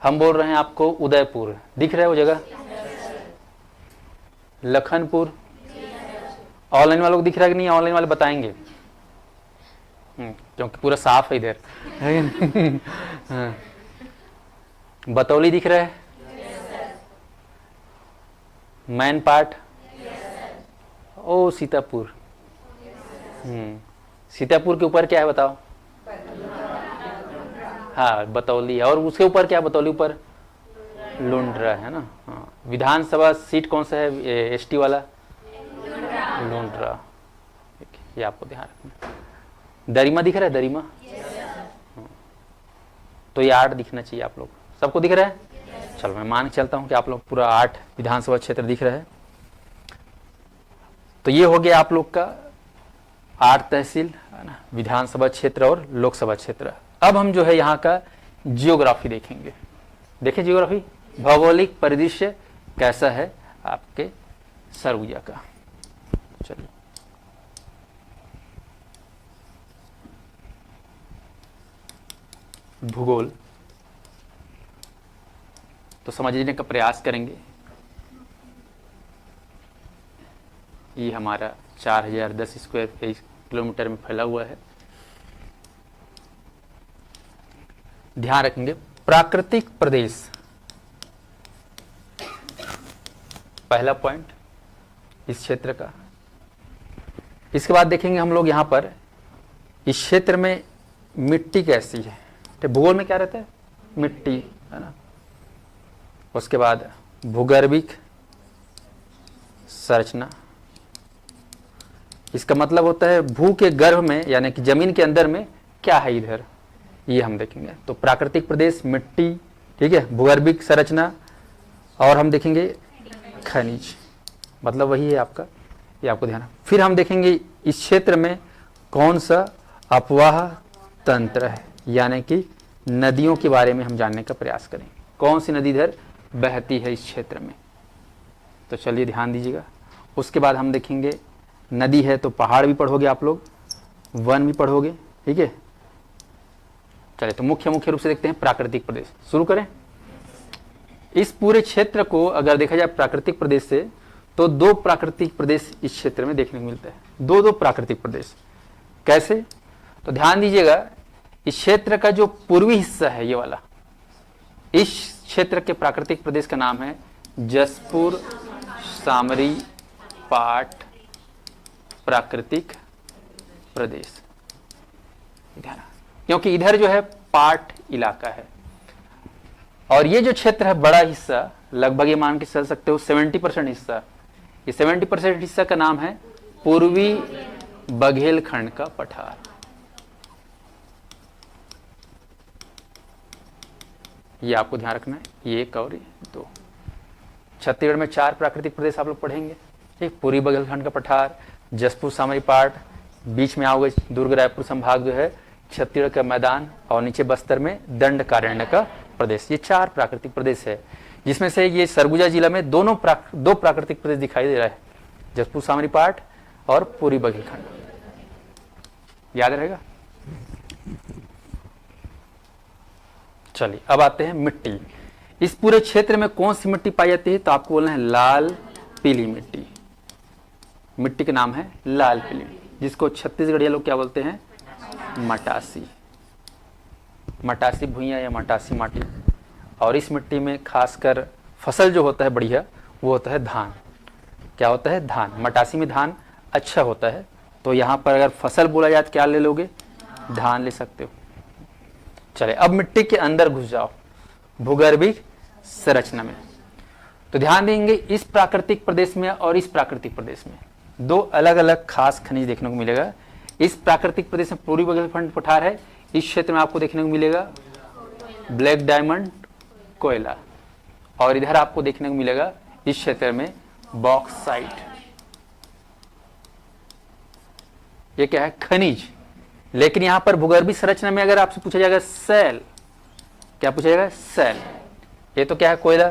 हम बोल रहे हैं आपको उदयपुर, दिख रहा है वो जगह? लखनपुर, ऑनलाइन वालों को दिख रहा है कि नहीं? ऑनलाइन वाले बताएंगे क्योंकि पूरा साफ है इधर। हाँ। बतौली दिख रहा है? Main part? ओ सीतापुर। सीतापुर के ऊपर क्या है बताओ? हाँ बतौली, और उसके ऊपर क्या है? बतौली ऊपर लुंड्रा है ना। हाँ, विधानसभा सीट कौन सा है एसटी वाला? लुंड्रा। ये आपको ध्यान रखना। दरिमा दिख रहा है? दरिमा। तो ये 8 दिखना चाहिए आप लोग सबको। दिख रहा है? चलो मैं मान के चलता हूं कि आप लोग पूरा 8 विधानसभा क्षेत्र दिख रहा है। तो ये हो गया आप लोग का 8 तहसील है ना, विधानसभा क्षेत्र और लोकसभा क्षेत्र। अब हम जो है यहाँ का जियोग्राफी देखेंगे। देखें जियोग्राफी, भौगोलिक परिदृश्य कैसा है आपके सरगुजा का। चलिए भूगोल तो समझने का प्रयास करेंगे। ये हमारा 4010 स्क्वायर किलोमीटर में फैला हुआ है। ध्यान रखेंगे प्राकृतिक प्रदेश, पहला पॉइंट इस क्षेत्र का। इसके बाद देखेंगे हम लोग यहाँ पर इस क्षेत्र में मिट्टी कैसी है। तो भूगोल में क्या रहता है? मिट्टी है ना। उसके बाद भूगर्भिक संरचना, इसका मतलब होता है भू के गर्भ में यानी कि जमीन के अंदर में क्या है इधर, ये हम देखेंगे। तो प्राकृतिक प्रदेश, मिट्टी, ठीक है, भूगर्भिक संरचना, और हम देखेंगे खनिज, मतलब वही है आपका, ये आपको ध्यान। फिर हम देखेंगे इस क्षेत्र में कौन सा अपवाह तंत्र है, यानी कि नदियों के बारे में हम जानने का प्रयास करें। कौन सी नदी इधर बहती है इस क्षेत्र में, तो चलिए ध्यान दीजिएगा। उसके बाद हम देखेंगे नदी है तो पहाड़ भी पढ़ोगे आप लोग, वन भी पढ़ोगे, ठीक है। चलिए तो मुख्य रूप से देखते हैं प्राकृतिक प्रदेश। शुरू करें। इस पूरे क्षेत्र को अगर देखा जाए प्राकृतिक प्रदेश से, तो 2 प्राकृतिक प्रदेश इस क्षेत्र में देखने को मिलता है। 2 प्राकृतिक प्रदेश कैसे, तो ध्यान दीजिएगा। इस क्षेत्र का जो पूर्वी हिस्सा है ये वाला, इस क्षेत्र के प्राकृतिक प्रदेश का नाम है जसपुर सामरी पाट प्राकृतिक प्रदेश। ध्यान, क्योंकि इधर जो है पाट इलाका है, और ये जो क्षेत्र है बड़ा हिस्सा, लगभग ये मान के चल सकते हो 70% हिस्सा, ये 70% हिस्सा का नाम है पूर्वी बघेलखंड का पठार। ये आपको ध्यान रखना है, ये 1 और 2। छत्तीसगढ़ में 4 प्राकृतिक प्रदेश आप लोग पढ़ेंगे, ठीक। पूर्वी बघेलखंड का पठार, जसपुर सामरी पाट, बीच में आओगे दुर्ग रायपुर संभाग जो है छत्तीसगढ़ का मैदान, और नीचे बस्तर में दंडकारण्य का प्रदेश। ये 4 प्राकृतिक प्रदेश है, जिसमें से ये सरगुजा जिला में 2 प्राकृतिक प्रदेश दिखाई दे रहा है, जसपुर सामरी पाट और पूर्वी बघेलखंड। याद रहेगा। चलिए अब आते हैं मिट्टी। इस पूरे क्षेत्र में कौन सी मिट्टी पाई जाती है, तो आपको बोलना है लाल पीली मिट्टी। मिट्टी का नाम है लाल पीली, जिसको छत्तीसगढ़िया लोग क्या बोलते हैं, मटासी। मटासी भुइयां या मटासी माटी। और इस मिट्टी में खासकर फसल जो होता है बढ़िया, वो होता है धान। क्या होता है, धान। मटासी में धान अच्छा होता है, तो यहाँ पर अगर फसल बोला जाए तो क्या ले लोगे, धान ले सकते हो। चले अब मिट्टी के अंदर घुस जाओ, भूगर्भिक संरचना में। तो ध्यान देंगे इस प्राकृतिक प्रदेश में और इस प्राकृतिक प्रदेश में 2 अलग अलग खास खनिज देखने को मिलेगा। इस प्राकृतिक प्रदेश में पूर्वी बघेलखंड पठार है, इस क्षेत्र में आपको देखने को मिलेगा ब्लैक डायमंड कोयला, और इधर आपको देखने को मिलेगा इस क्षेत्र में बॉक्साइट। ये क्या है, खनिज। लेकिन यहां पर भूगर्भिक संरचना में अगर आपसे पूछा जाएगा सेल, क्या पूछा जाएगा, सेल। ये तो क्या है, कोयला,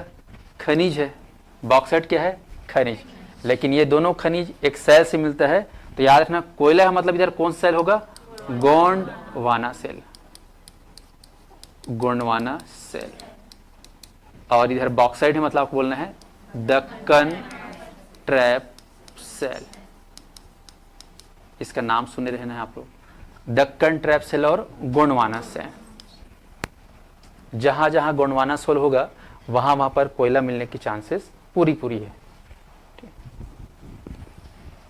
खनिज है। बॉक्साइट क्या है, खनिज। लेकिन ये दोनों खनिज एक सेल से मिलता है, तो याद रखना कोयला है मतलब इधर कौन सा सेल होगा, गोंडवाना सेल, गोंडवाना सेल। और इधर बॉक्साइट है, मतलब आपको बोलना है दक्कन ट्रैप सेल। इसका नाम सुने रहना है आप लोग, दक्कन ट्रैप सेल और गोंडवाना सेल। जहां जहां गोंडवाना सेल होगा वहां वहां पर कोयला मिलने की चांसेस पूरी पूरी है।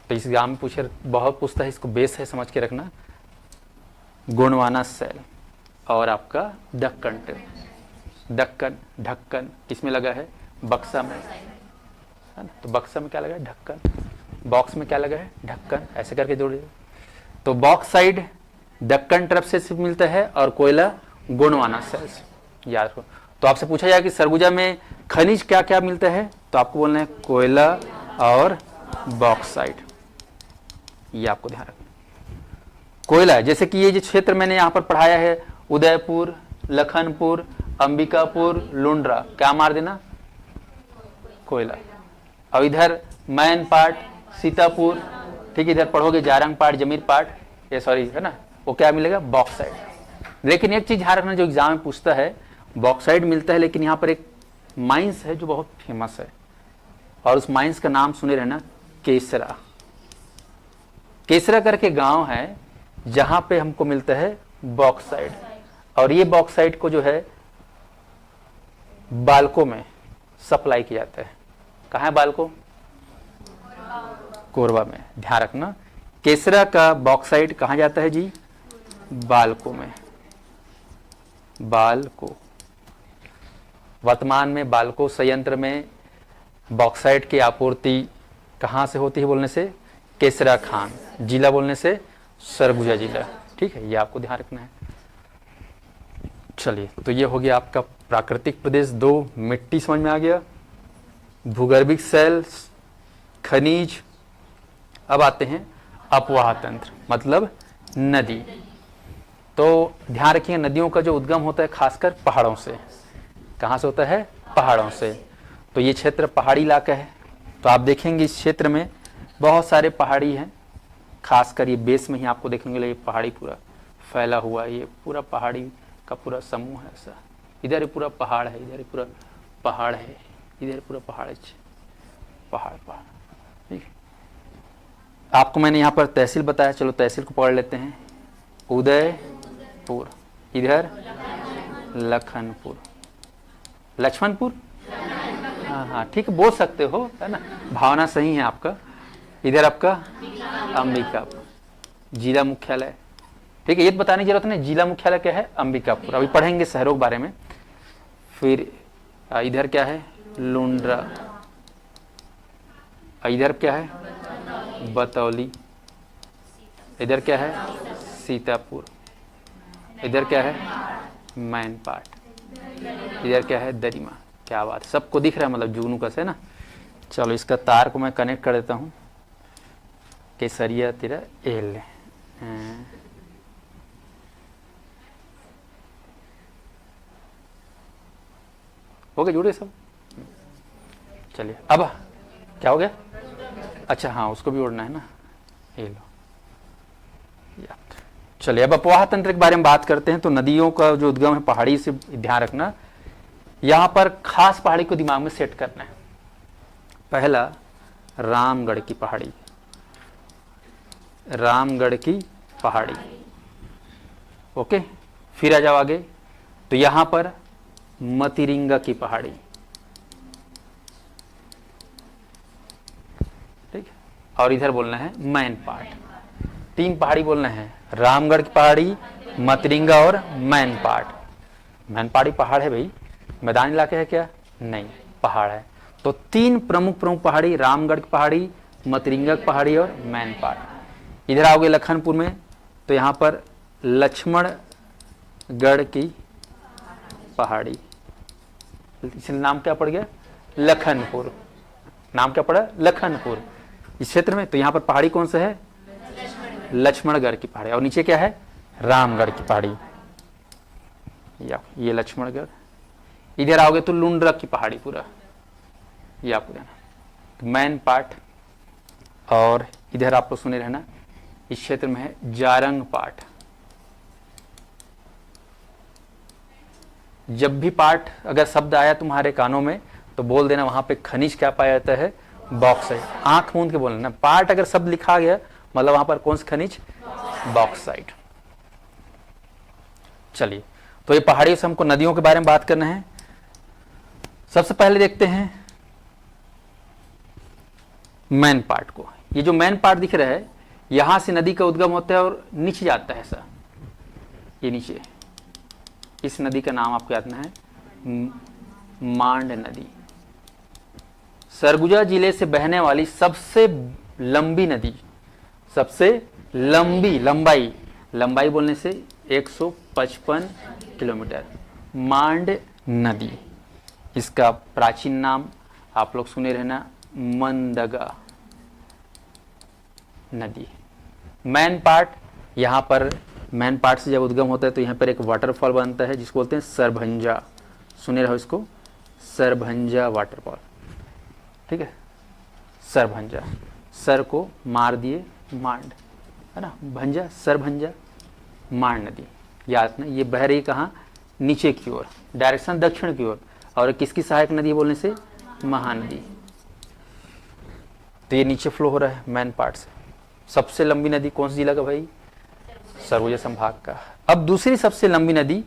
तो इस एग्जाम में पूछे, बहुत पूछता है, इसको बेस है समझ के रखना। गोंडवाना सेल और आपका दक्कन ट्रैप, दक्कन ढक्कन किसमें लगा है, बक्सा में, है ना। तो बक्सा में क्या लगा है, ढक्कन, बॉक्स में क्या लगा है, ढक्कन, ऐसे करके जोड़िए। तो बॉक्साइड दक्कन ट्रैप से मिलता है और कोयला गोंडवाना सेल से, याद रखो। तो आपसे पूछा जाए कि सरगुजा में खनिज क्या क्या मिलता है, तो आपको बोलना है कोयला और बॉक्साइड, ये आपको ध्यान रखना। कोयला, जैसे कि ये जो क्षेत्र मैंने यहाँ पर पढ़ाया है, उदयपुर, लखनपुर, अंबिकापुर, लुंड्रा, क्या मार देना, कोयला। और इधर मैन पाट, सीतापुर, ठीक, इधर पढ़ोगे जारंग पाट, जमीर पाट, ये सॉरी है ना, वो क्या मिलेगा, बॉक्साइड। लेकिन एक चीज ध्यान रखना, जो एग्जाम में पूछता है, बॉक्साइड मिलता है, लेकिन यहाँ पर एक माइंस है जो बहुत फेमस है, और उस माइंस का नाम सुने रहना, केसरा। केसरा करके गांव है जहां पे हमको मिलता है बॉक्साइड, और ये बॉक्साइड को जो है बालको में सप्लाई किया जाता है। कहाँ है बालको, कोरबा में, ध्यान रखना। केसरा का बॉक्साइड कहाँ जाता है जी, बालको में, बालको। वर्तमान में बालको संयंत्र में बॉक्साइड की आपूर्ति कहाँ से होती है बोलने से, केसरा खान, जिला बोलने से सरगुजा जिला, ठीक है, ये आपको ध्यान रखना है। चलिए, तो ये हो गया आपका प्राकृतिक प्रदेश 2, मिट्टी समझ में आ गया, भूगर्भिक सेल्स, खनिज। अब आते हैं अपवाह तंत्र, मतलब नदी। तो ध्यान रखिए, नदियों का जो उद्गम होता है खासकर पहाड़ों से। कहाँ से होता है, पहाड़ों से। तो ये क्षेत्र पहाड़ी इलाका है, तो आप देखेंगे इस क्षेत्र में बहुत सारे पहाड़ी हैं, खासकर ये बेस में ही आपको देखने के लिए पहाड़ी पूरा फैला हुआ है, ये पूरा पहाड़ी का पूरा समूह है ऐसा। इधर पूरा पहाड़ है, इधर पूरा पहाड़ है, इधर पूरा पहाड़ है, पहाड़ पहाड़, ठीक है। आपको मैंने यहाँ पर तहसील बताया, चलो तहसील को पढ़ लेते हैं। उदयपुर, इधर लखनपुर, लक्ष्मणपुर, हाँ हाँ ठीक है, बोल सकते हो, है ना, भावना सही है आपका। इधर आपका अंबिकापुर, जिला मुख्यालय, ठीक है, ये बताने की जरूरत नहीं, जिला मुख्यालय क्या है, अंबिकापुर, अभी पढ़ेंगे शहरों के बारे में। फिर इधर क्या है, लुंड्रा, इधर क्या है, बतौली, इधर क्या है, सीतापुर, इधर क्या है, मैनपाट, इधर क्या है, दरिमा। क्या बात है, सबको दिख रहा है, मतलब जुगनू का से ना। चलो इसका तार को मैं कनेक्ट कर देता हूँ, केसरिया तेरा एल, हो गए जुड़े सब। चलिए अब क्या हो गया, अच्छा हाँ उसको भी उड़ना है ना, ये लो। चलिए अब अपवाह तंत्र के बारे में बात करते हैं। तो नदियों का जो उद्गम है पहाड़ी से, ध्यान रखना, यहां पर खास पहाड़ी को दिमाग में सेट करना है। पहला रामगढ़ की पहाड़ी, रामगढ़ की पहाड़ी, ओके। फिर आ जाओ आगे, तो यहां पर मतिरिंगा की पहाड़ी, ठीक है, और इधर बोलना है मैनपाट। 3 पहाड़ी बोलना है, रामगढ़ की पहाड़ी, मतिरिंगा और मैनपाट। मैनपाड़ी पहाड़ है भाई, मैदानी इलाके है क्या, नहीं, पहाड़ है। तो 3 प्रमुख पहाड़ी, रामगढ़ की पहाड़ी, मतिरिंगा की पहाड़ी और मैनपाट। इधर आओगे लखनपुर में, तो यहाँ पर लक्ष्मणगढ़ की पहाड़ी, इसलिए नाम क्या पड़ गया, लखनपुर, नाम क्या पड़ा, लखनपुर। इस क्षेत्र में तो यहाँ पर पहाड़ी कौन सा है, लक्ष्मणगढ़ की पहाड़ी, और नीचे क्या है, रामगढ़ की पहाड़ी, ये लक्ष्मणगढ़। इधर आओगे तो लुंड्रा की पहाड़ी पूरा, ये आपको देना, तो मैन पाट। और इधर आप लोग सुने रहना, इस क्षेत्र में है जारंग पाट, जब भी पाठ अगर शब्द आया तुम्हारे कानों में तो बोल देना वहां पे खनिज क्या पाया जाता है, बॉक्साइट। आंख मूंद के बोलना, पाठ अगर शब्द लिखा गया मतलब वहां पर कौन सा खनिज, बॉक्साइट। चलिए, तो ये पहाड़ियों से हमको नदियों के बारे में बात करना है। सबसे पहले देखते हैं मेन पार्ट को। ये जो मेन पार्ट दिख रहा है, यहां से नदी का उद्गम होता है और नीचे जाता है ऐसा, ये नीचे। इस नदी का नाम आपको याद रखना है, मांड नदी। सरगुजा जिले से बहने वाली सबसे लंबी नदी, सबसे लंबी, लंबाई बोलने से 155 किलोमीटर, मांड नदी। इसका प्राचीन नाम आप लोग सुने रहना, मंदगा नदी। मैन पार्ट, यहाँ पर मैन पार्ट से जब उद्गम होता है तो यहाँ पर एक वाटरफॉल बनता है जिसको बोलते हैं सरभंजा। सुने रहो इसको, सरभंजा वाटरफॉल। ठीक है, सरभंजा, सर को मार दिए मांड, है ना, भंजा, सरभंजा, मांड नदी। याद रखना, ये बह रही कहाँ, नीचे की ओर, डायरेक्शन दक्षिण की ओर। और किसकी सहायक नदी बोलने से, महानदी। तो ये नीचे फ्लो हो रहा है मैन पार्ट से। सबसे लंबी नदी कौन सी जिला का भाई, सरगुजा संभाग का। अब दूसरी सबसे लंबी नदी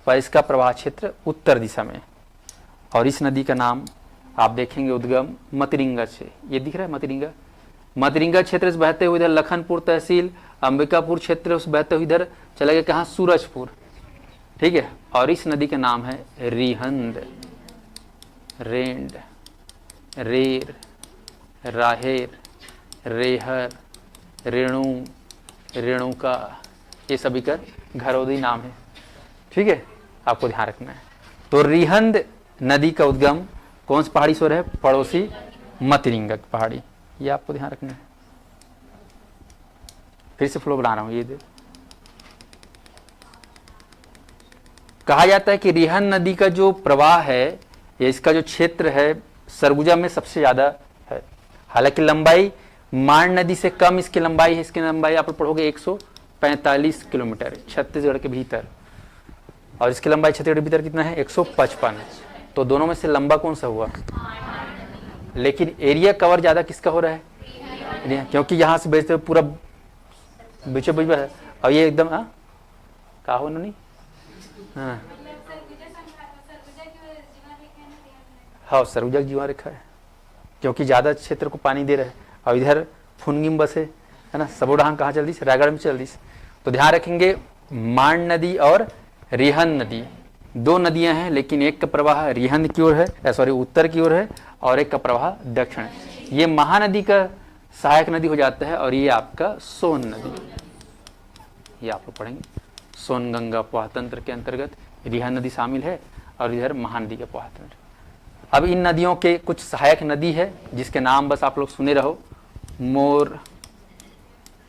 पर इसका प्रवाह क्षेत्र उत्तर दिशा में, और इस नदी का नाम आप देखेंगे उद्गम मतरिंगा से। ये दिख रहा है मतरिंगा, मतरिंगा क्षेत्र से बहते हुए इधर लखनपुर तहसील, अंबिकापुर क्षेत्र से बहते हुए इधर चला गया कहाँ, सूरजपुर। ठीक है, और इस नदी का नाम है रिहंद, रेंड, रेर, राहेर, रेहर, रेणु, रेणुका, ये सभी का घरौदी नाम है। ठीक है, आपको ध्यान रखना है। तो रिहंद नदी का उद्गम कौन सी पहाड़ी से हो रहा है, पड़ोसी मतरिंगा की पहाड़ी। ये आपको ध्यान रखना है। फिर से फ्लो बना रहा हूं, ये दे। कहा जाता है कि रिहंद नदी का जो प्रवाह है, ये इसका जो क्षेत्र है सरगुजा में सबसे ज्यादा है। हालांकि लंबाई मांड नदी से कम इसकी लंबाई है। इसकी लंबाई आप पढ़ोगे 145 किलोमीटर छत्तीसगढ़ के भीतर, और इसकी लंबाई छत्तीसगढ़ के भीतर कितना है, 155। तो दोनों में से लंबा कौन सा हुआ, लेकिन एरिया कवर ज्यादा किसका हो रहा है, क्योंकि यहां से बेचते पूरा बीचों बीच है। और ये एकदम कहा हो नहीं, हाँ हाँ, सरगुजा की जीवन रेखा है, क्योंकि ज्यादा क्षेत्र को पानी दे रहा है। और इधर फुनगिम बसे, है ना, सबोडांग कहाँ चल दी, रायगढ़ में चल दी। तो ध्यान रखेंगे, मांड नदी और रिहंद नदी दो नदियां हैं, लेकिन एक का प्रवाह रिहंद की ओर है, सॉरी उत्तर की ओर है, और एक का प्रवाह दक्षिण। ये महानदी का सहायक नदी हो जाता है, और ये आपका सोन नदी, ये आप लोग पढ़ेंगे। सोनगंगा प्रवाहतंत्र के अंतर्गत रिहंद नदी शामिल है, और इधर महानदी का प्रवाहतंत्र। अब इन नदियों के कुछ सहायक नदी है जिसके नाम बस आप लोग सुने रहो,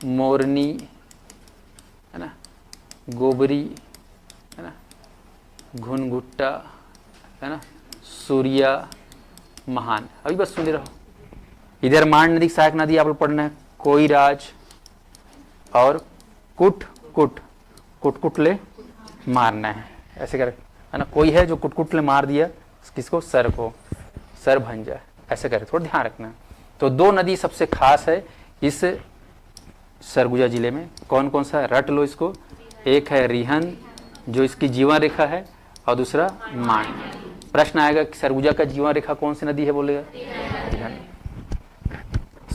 मोरनी, है ना, गोबरी, है ना, घुनघुट्टा, है ना, सूर्या, महान। अभी बस सुने रहो। इधर मांड नदी सहायक नदी आप लोग पढ़ना है, कोईराज और कुटकुटले मारना है, ऐसे कर, है ना। कोई है जो कुटकुटले मार दिया किसको, सर को, सरभंजा, ऐसे करे, थोड़ा ध्यान रखना। तो दो नदी सबसे खास है इस सरगुजा जिले में। कौन कौन सा, रट लो इसको। एक है रिहंद जो इसकी जीवन रेखा है, और दूसरा मांड। प्रश्न आएगा कि सरगुजा का जीवन रेखा कौन सी नदी है, बोलेगा रिहंद।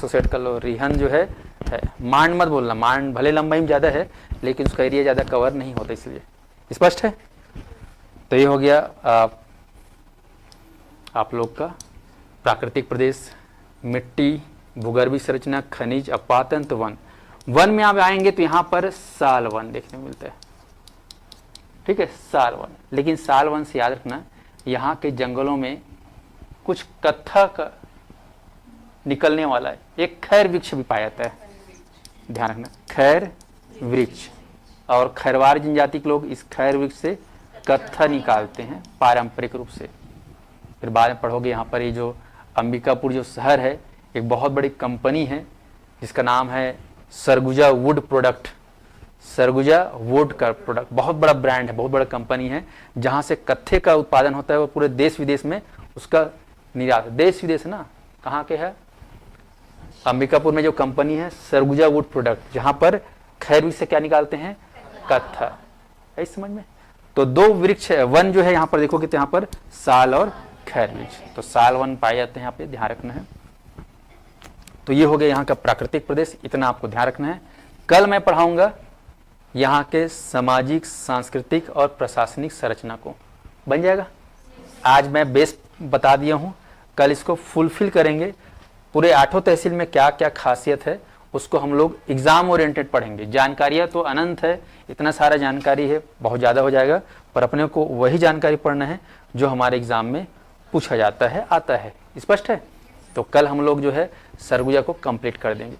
सेट कर लो, रिहंद जो है। मांड मत बोलना, मांड भले लंबाई में ज्यादा है लेकिन उसका एरिया ज्यादा कवर नहीं होता, इसलिए। स्पष्ट है। तो ये हो गया आप लोग का प्राकृतिक प्रदेश, मिट्टी, भूगर्भीय संरचना, खनिज, अपातंत्र, वन। वन में आप आएंगे तो यहाँ पर साल वन देखने को मिलता है। ठीक है, साल वन। लेकिन साल वन से याद रखना, यहाँ के जंगलों में कुछ कत्था का निकलने वाला है, एक खैर वृक्ष भी पाया जाता है, ध्यान रखना, खैर वृक्ष। और खैरवार जनजाति के लोग इस खैर वृक्ष से कत्था निकालते हैं पारंपरिक रूप से। फिर बाद में पढ़ोगे, यहाँ पर ये जो अंबिकापुर जो शहर है, एक बहुत बड़ी कंपनी है जिसका नाम है Surguja would product, Surguja would का प्रोडक्ट, बहुत बड़ा ब्रांड है, बहुत बड़ा कंपनी है, जहां से कत्थे का उत्पादन होता है और पूरे देश विदेश में उसका निर्यात, देश विदेश ना, कहाँ के है, अंबिकापुर में जो कंपनी है सरगुजा वुड प्रोडक्ट, जहां पर खैर से क्या निकालते हैं, कत्था, है इस समझ में। तो दो वृक्ष है, वन जो है यहाँ पर देखोगे तो यहाँ पर साल और खैर वृक्ष, तो साल वन पाए जाते हैं, यहाँ पे ध्यान रखना है। तो ये हो गया यहाँ का प्राकृतिक प्रदेश, इतना आपको ध्यान रखना है। कल मैं पढ़ाऊंगा यहाँ के सामाजिक, सांस्कृतिक और प्रशासनिक संरचना को, बन जाएगा। आज मैं बेस बता दिया हूँ, कल इसको फुलफिल करेंगे। पूरे 8 तहसील में क्या क्या खासियत है उसको हम लोग एग्जाम ओरिएंटेड पढ़ेंगे। जानकारियाँ तो अनंत है, इतना सारा जानकारी है, बहुत ज़्यादा हो जाएगा, पर अपने को वही जानकारी पढ़ना है जो हमारे एग्जाम में पूछा जाता है, आता है। स्पष्ट है। तो कल हम लोग जो है सरगुजा को कंप्लीट कर देंगे।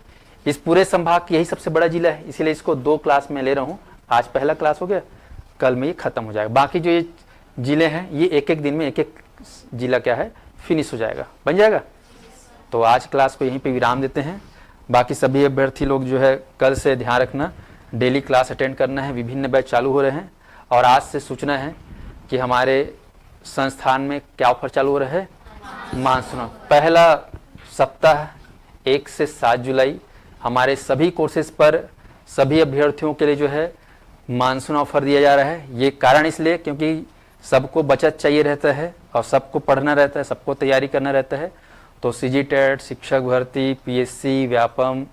इस पूरे संभाग की यही सबसे बड़ा जिला है, इसीलिए इसको 2 क्लास में ले रहा हूँ। आज पहला क्लास हो गया, कल में ये खत्म हो जाएगा। बाकी जो ये जिले हैं ये एक एक दिन में एक एक जिला क्या है फिनिश हो जाएगा, बन जाएगा। तो आज क्लास को यहीं पे विराम देते हैं। बाकी सभी अभ्यर्थी लोग जो है कल से ध्यान रखना, डेली क्लास अटेंड करना है। विभिन्न बैच चालू हो रहे हैं और आज से सूचना है कि हमारे संस्थान में क्या ऑफर चालू हो रहा है, मानसून। पहला सप्ताह 1 से 7 जुलाई हमारे सभी कोर्सेज पर सभी अभ्यर्थियों के लिए जो है मानसून ऑफर दिया जा रहा है। ये कारण इसलिए क्योंकि सबको बचत चाहिए रहता है और सबको पढ़ना रहता है, सबको तैयारी करना रहता है। तो सीजी टेट, शिक्षक भर्ती, पीएससी, व्यापम,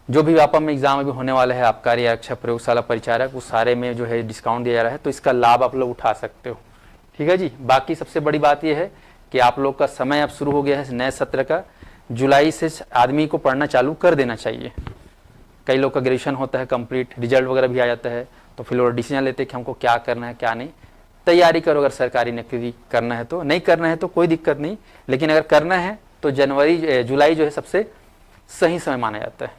जो भी व्यापम में एग्जाम अभी होने वाला है, आबकारी आरक्षक, प्रयोगशाला परिचारक, उस सारे में जो है डिस्काउंट दिया जा रहा है। तो इसका लाभ आप लोग उठा सकते हो, ठीक है जी। बाकी सबसे बड़ी बात यह है कि आप लोग का समय अब शुरू हो गया है नए सत्र का। जुलाई से आदमी को पढ़ना चालू कर देना चाहिए। कई लोग का ग्रेजुएशन होता है कंप्लीट, रिजल्ट वगैरह भी आ जाता है, तो फिर वो डिसीजन लेते हैं कि हमको क्या करना है क्या नहीं। तैयारी करो, अगर सरकारी नौकरी करना है तो, नहीं करना है तो कोई दिक्कत नहीं, लेकिन अगर करना है तो जुलाई जो है सबसे सही समय माना जाता है।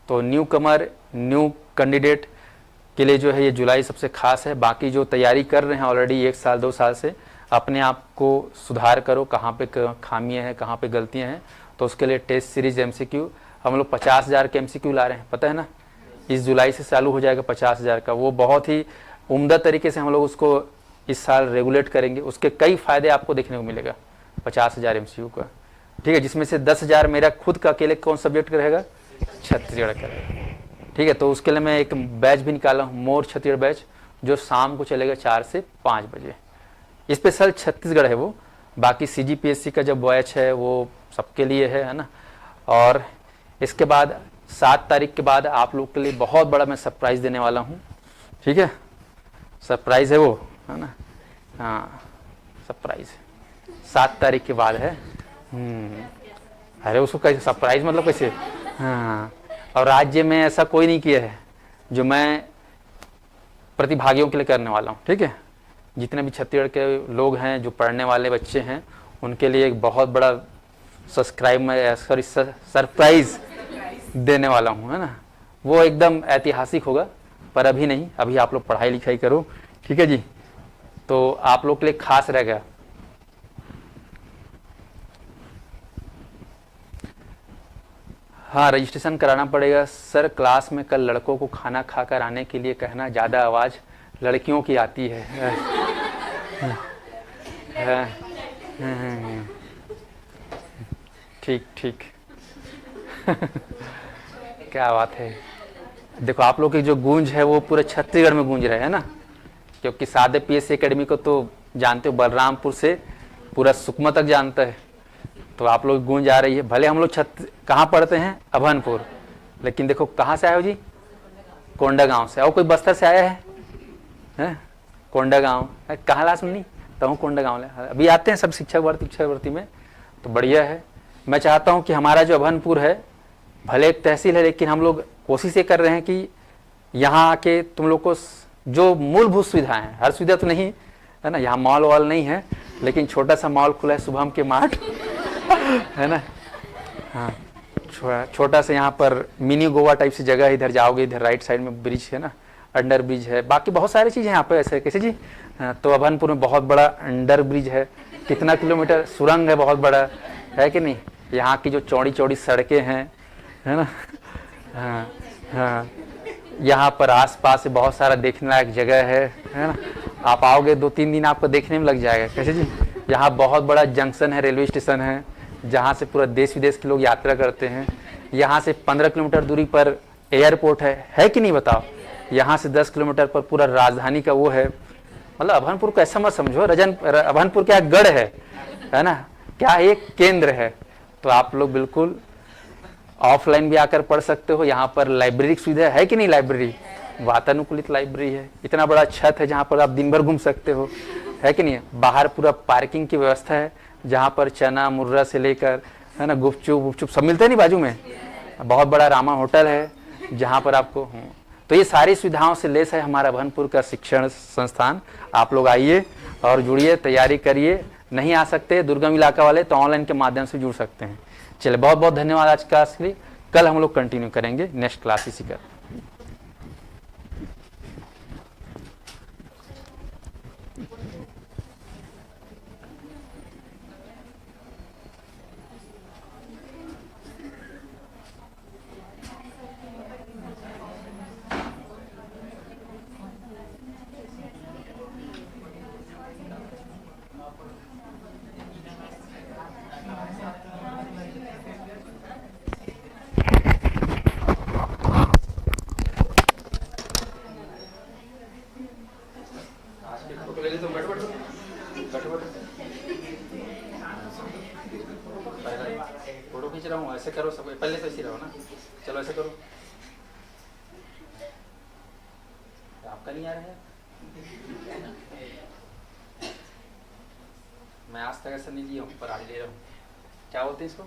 तो न्यू कमर, न्यू कैंडिडेट के लिए जो है ये जुलाई सबसे खास है। बाकी जो तैयारी कर रहे हैं ऑलरेडी 1 साल 2 साल से, अपने आप को सुधार करो, कहाँ पे खामियां हैं, कहाँ पे गलतियां हैं। तो उसके लिए टेस्ट सीरीज MCQ हम लोग 50,000 के MCQ ला रहे हैं, पता है ना। इस जुलाई से चालू हो जाएगा 50,000 का। वो बहुत ही उम्दा तरीके से हम लोग उसको इस साल रेगुलेट करेंगे। उसके कई फायदे आपको देखने को मिलेगा 50,000 MCQ का, ठीक है। जिसमें से 10,000 मेरा खुद का अकेले कौन सब्जेक्ट का रहेगा, छत्तीसगढ़ का रहेगा, ठीक है। तो उसके लिए मैं एक बैच भी निकाला हूँ, मोर छत्तीसगढ़ बैच, जो शाम को चलेगा 4 से 5 बजे। स्पेशल छत्तीसगढ़ है वो। बाकी CGPSC का जो बैच है वो सबके लिए है ना। और इसके बाद 7 तारीख के बाद आप लोग के लिए बहुत बड़ा मैं सरप्राइज देने वाला हूँ, ठीक है। सरप्राइज है वो, है ना, हाँ सरप्राइज 7 तारीख के बाद है। अरे उसको कैसे सरप्राइज, मतलब कैसे, हाँ। और राज्य में ऐसा कोई नहीं किया है जो मैं प्रतिभागियों के लिए करने वाला हूँ, ठीक है। जितने भी छत्तीसगढ़ के लोग हैं जो पढ़ने वाले बच्चे हैं उनके लिए एक बहुत बड़ा सरप्राइज देने वाला हूँ, है ना। वो एकदम ऐतिहासिक होगा, पर अभी नहीं, अभी आप लोग पढ़ाई लिखाई करो, ठीक है जी। तो आप लोग के लिए खास रहेगा। हाँ, रजिस्ट्रेशन कराना पड़ेगा सर। क्लास में कल लड़कों को खाना खाकर आने के लिए कहना, ज़्यादा आवाज़ लड़कियों की आती है। ठीक ठीक। क्या बात है। देखो आप लोग की जो गूंज है वो पूरे छत्तीसगढ़ में गूंज रहे है ना, क्योंकि सादे PSC एकेडमी को तो जानते हो, बलरामपुर से पूरा सुकमा तक जानता है। तो आप लोग गूंज आ रही है। भले हम लोग कहाँ पढ़ते हैं, अभनपुर, लेकिन देखो कहाँ से आए हो जी, कोंडागांव से। और कोई बस्तर से आया है, कोंडागांव कहाँ ला सुननी, तो कोंडागांव अभी आते हैं सब शिक्षक भर्ती में, तो बढ़िया है। मैं चाहता हूँ कि हमारा जो अभनपुर है, भले एक तहसील है, लेकिन हम लोग कोशिश ये कर रहे हैं कि यहाँ आके तुम लोग को जो मूलभूत सुविधाएं हैं, हर सुविधा तो नहीं है ना, यहाँ मॉल वॉल नहीं है, लेकिन छोटा सा मॉल खुला है शुभम के मार्ट है ना। हाँ, छोटा सा यहाँ पर मिनी गोवा टाइप से जगह है। इधर जाओगे, इधर राइट साइड में ब्रिज है ना, अंडर ब्रिज है। बाकी बहुत सारी चीज़ें यहाँ पे ऐसे कैसे जी। तो अभनपुर में बहुत बड़ा अंडर ब्रिज है, कितना किलोमीटर सुरंग है, बहुत बड़ा है कि नहीं। यहाँ की जो चौड़ी चौड़ी सड़कें हैं, है ना, हाँ, हाँ, यहाँ पर आसपास से बहुत सारा देखने लायक जगह है ना। आप आओगे 2-3 दिन आपको देखने में लग जाएगा। कैसे जी, यहाँ बहुत बड़ा जंक्शन है, रेलवे स्टेशन है, जहाँ से पूरा देश विदेश के लोग यात्रा करते हैं। यहाँ से 15 किलोमीटर दूरी पर एयरपोर्ट है कि नहीं बताओ। यहाँ से 10 किलोमीटर पर पूरा राजधानी का वो है। मतलब अभनपुर को ऐसा मत समझो अभनपुर क्या गढ़ है ना, क्या एक केंद्र है। तो आप लोग बिल्कुल ऑफलाइन भी आकर पढ़ सकते हो। यहाँ पर लाइब्रेरी की सुविधा है कि नहीं, लाइब्रेरी वातानुकूलित लाइब्रेरी है, इतना बड़ा छत है जहाँ पर आप दिन भर घूम सकते हो, है कि नहीं। बाहर पूरा पार्किंग की व्यवस्था है, जहाँ पर चना मुर्रा से लेकर है ना गुपचुप सब मिलते हैं नहीं बाजू में। बहुत बड़ा रामा होटल है जहाँ पर आपको तो ये सारी सुविधाओं से लेस है हमारा अभनपुर का शिक्षण संस्थान। आप लोग आइए और जुड़िए, तैयारी करिए। नहीं आ सकते दुर्गम इलाका वाले तो ऑनलाइन के माध्यम से जुड़ सकते हैं। चलिए, बहुत बहुत धन्यवाद आज क्लास के लिए। कल हम लोग कंटिन्यू करेंगे नेक्स्ट क्लास इसी का। फोटो खींच रहा हूँ, ऐसे करो सब, पहले तो ऐसे रहो ना। चलो ऐसे करो। आपका नहीं आ रहा है, मैं आज तक ऐसा नहीं लिया हूँ, पर आज ले रहा हूँ। क्या बोलते हैं इसको?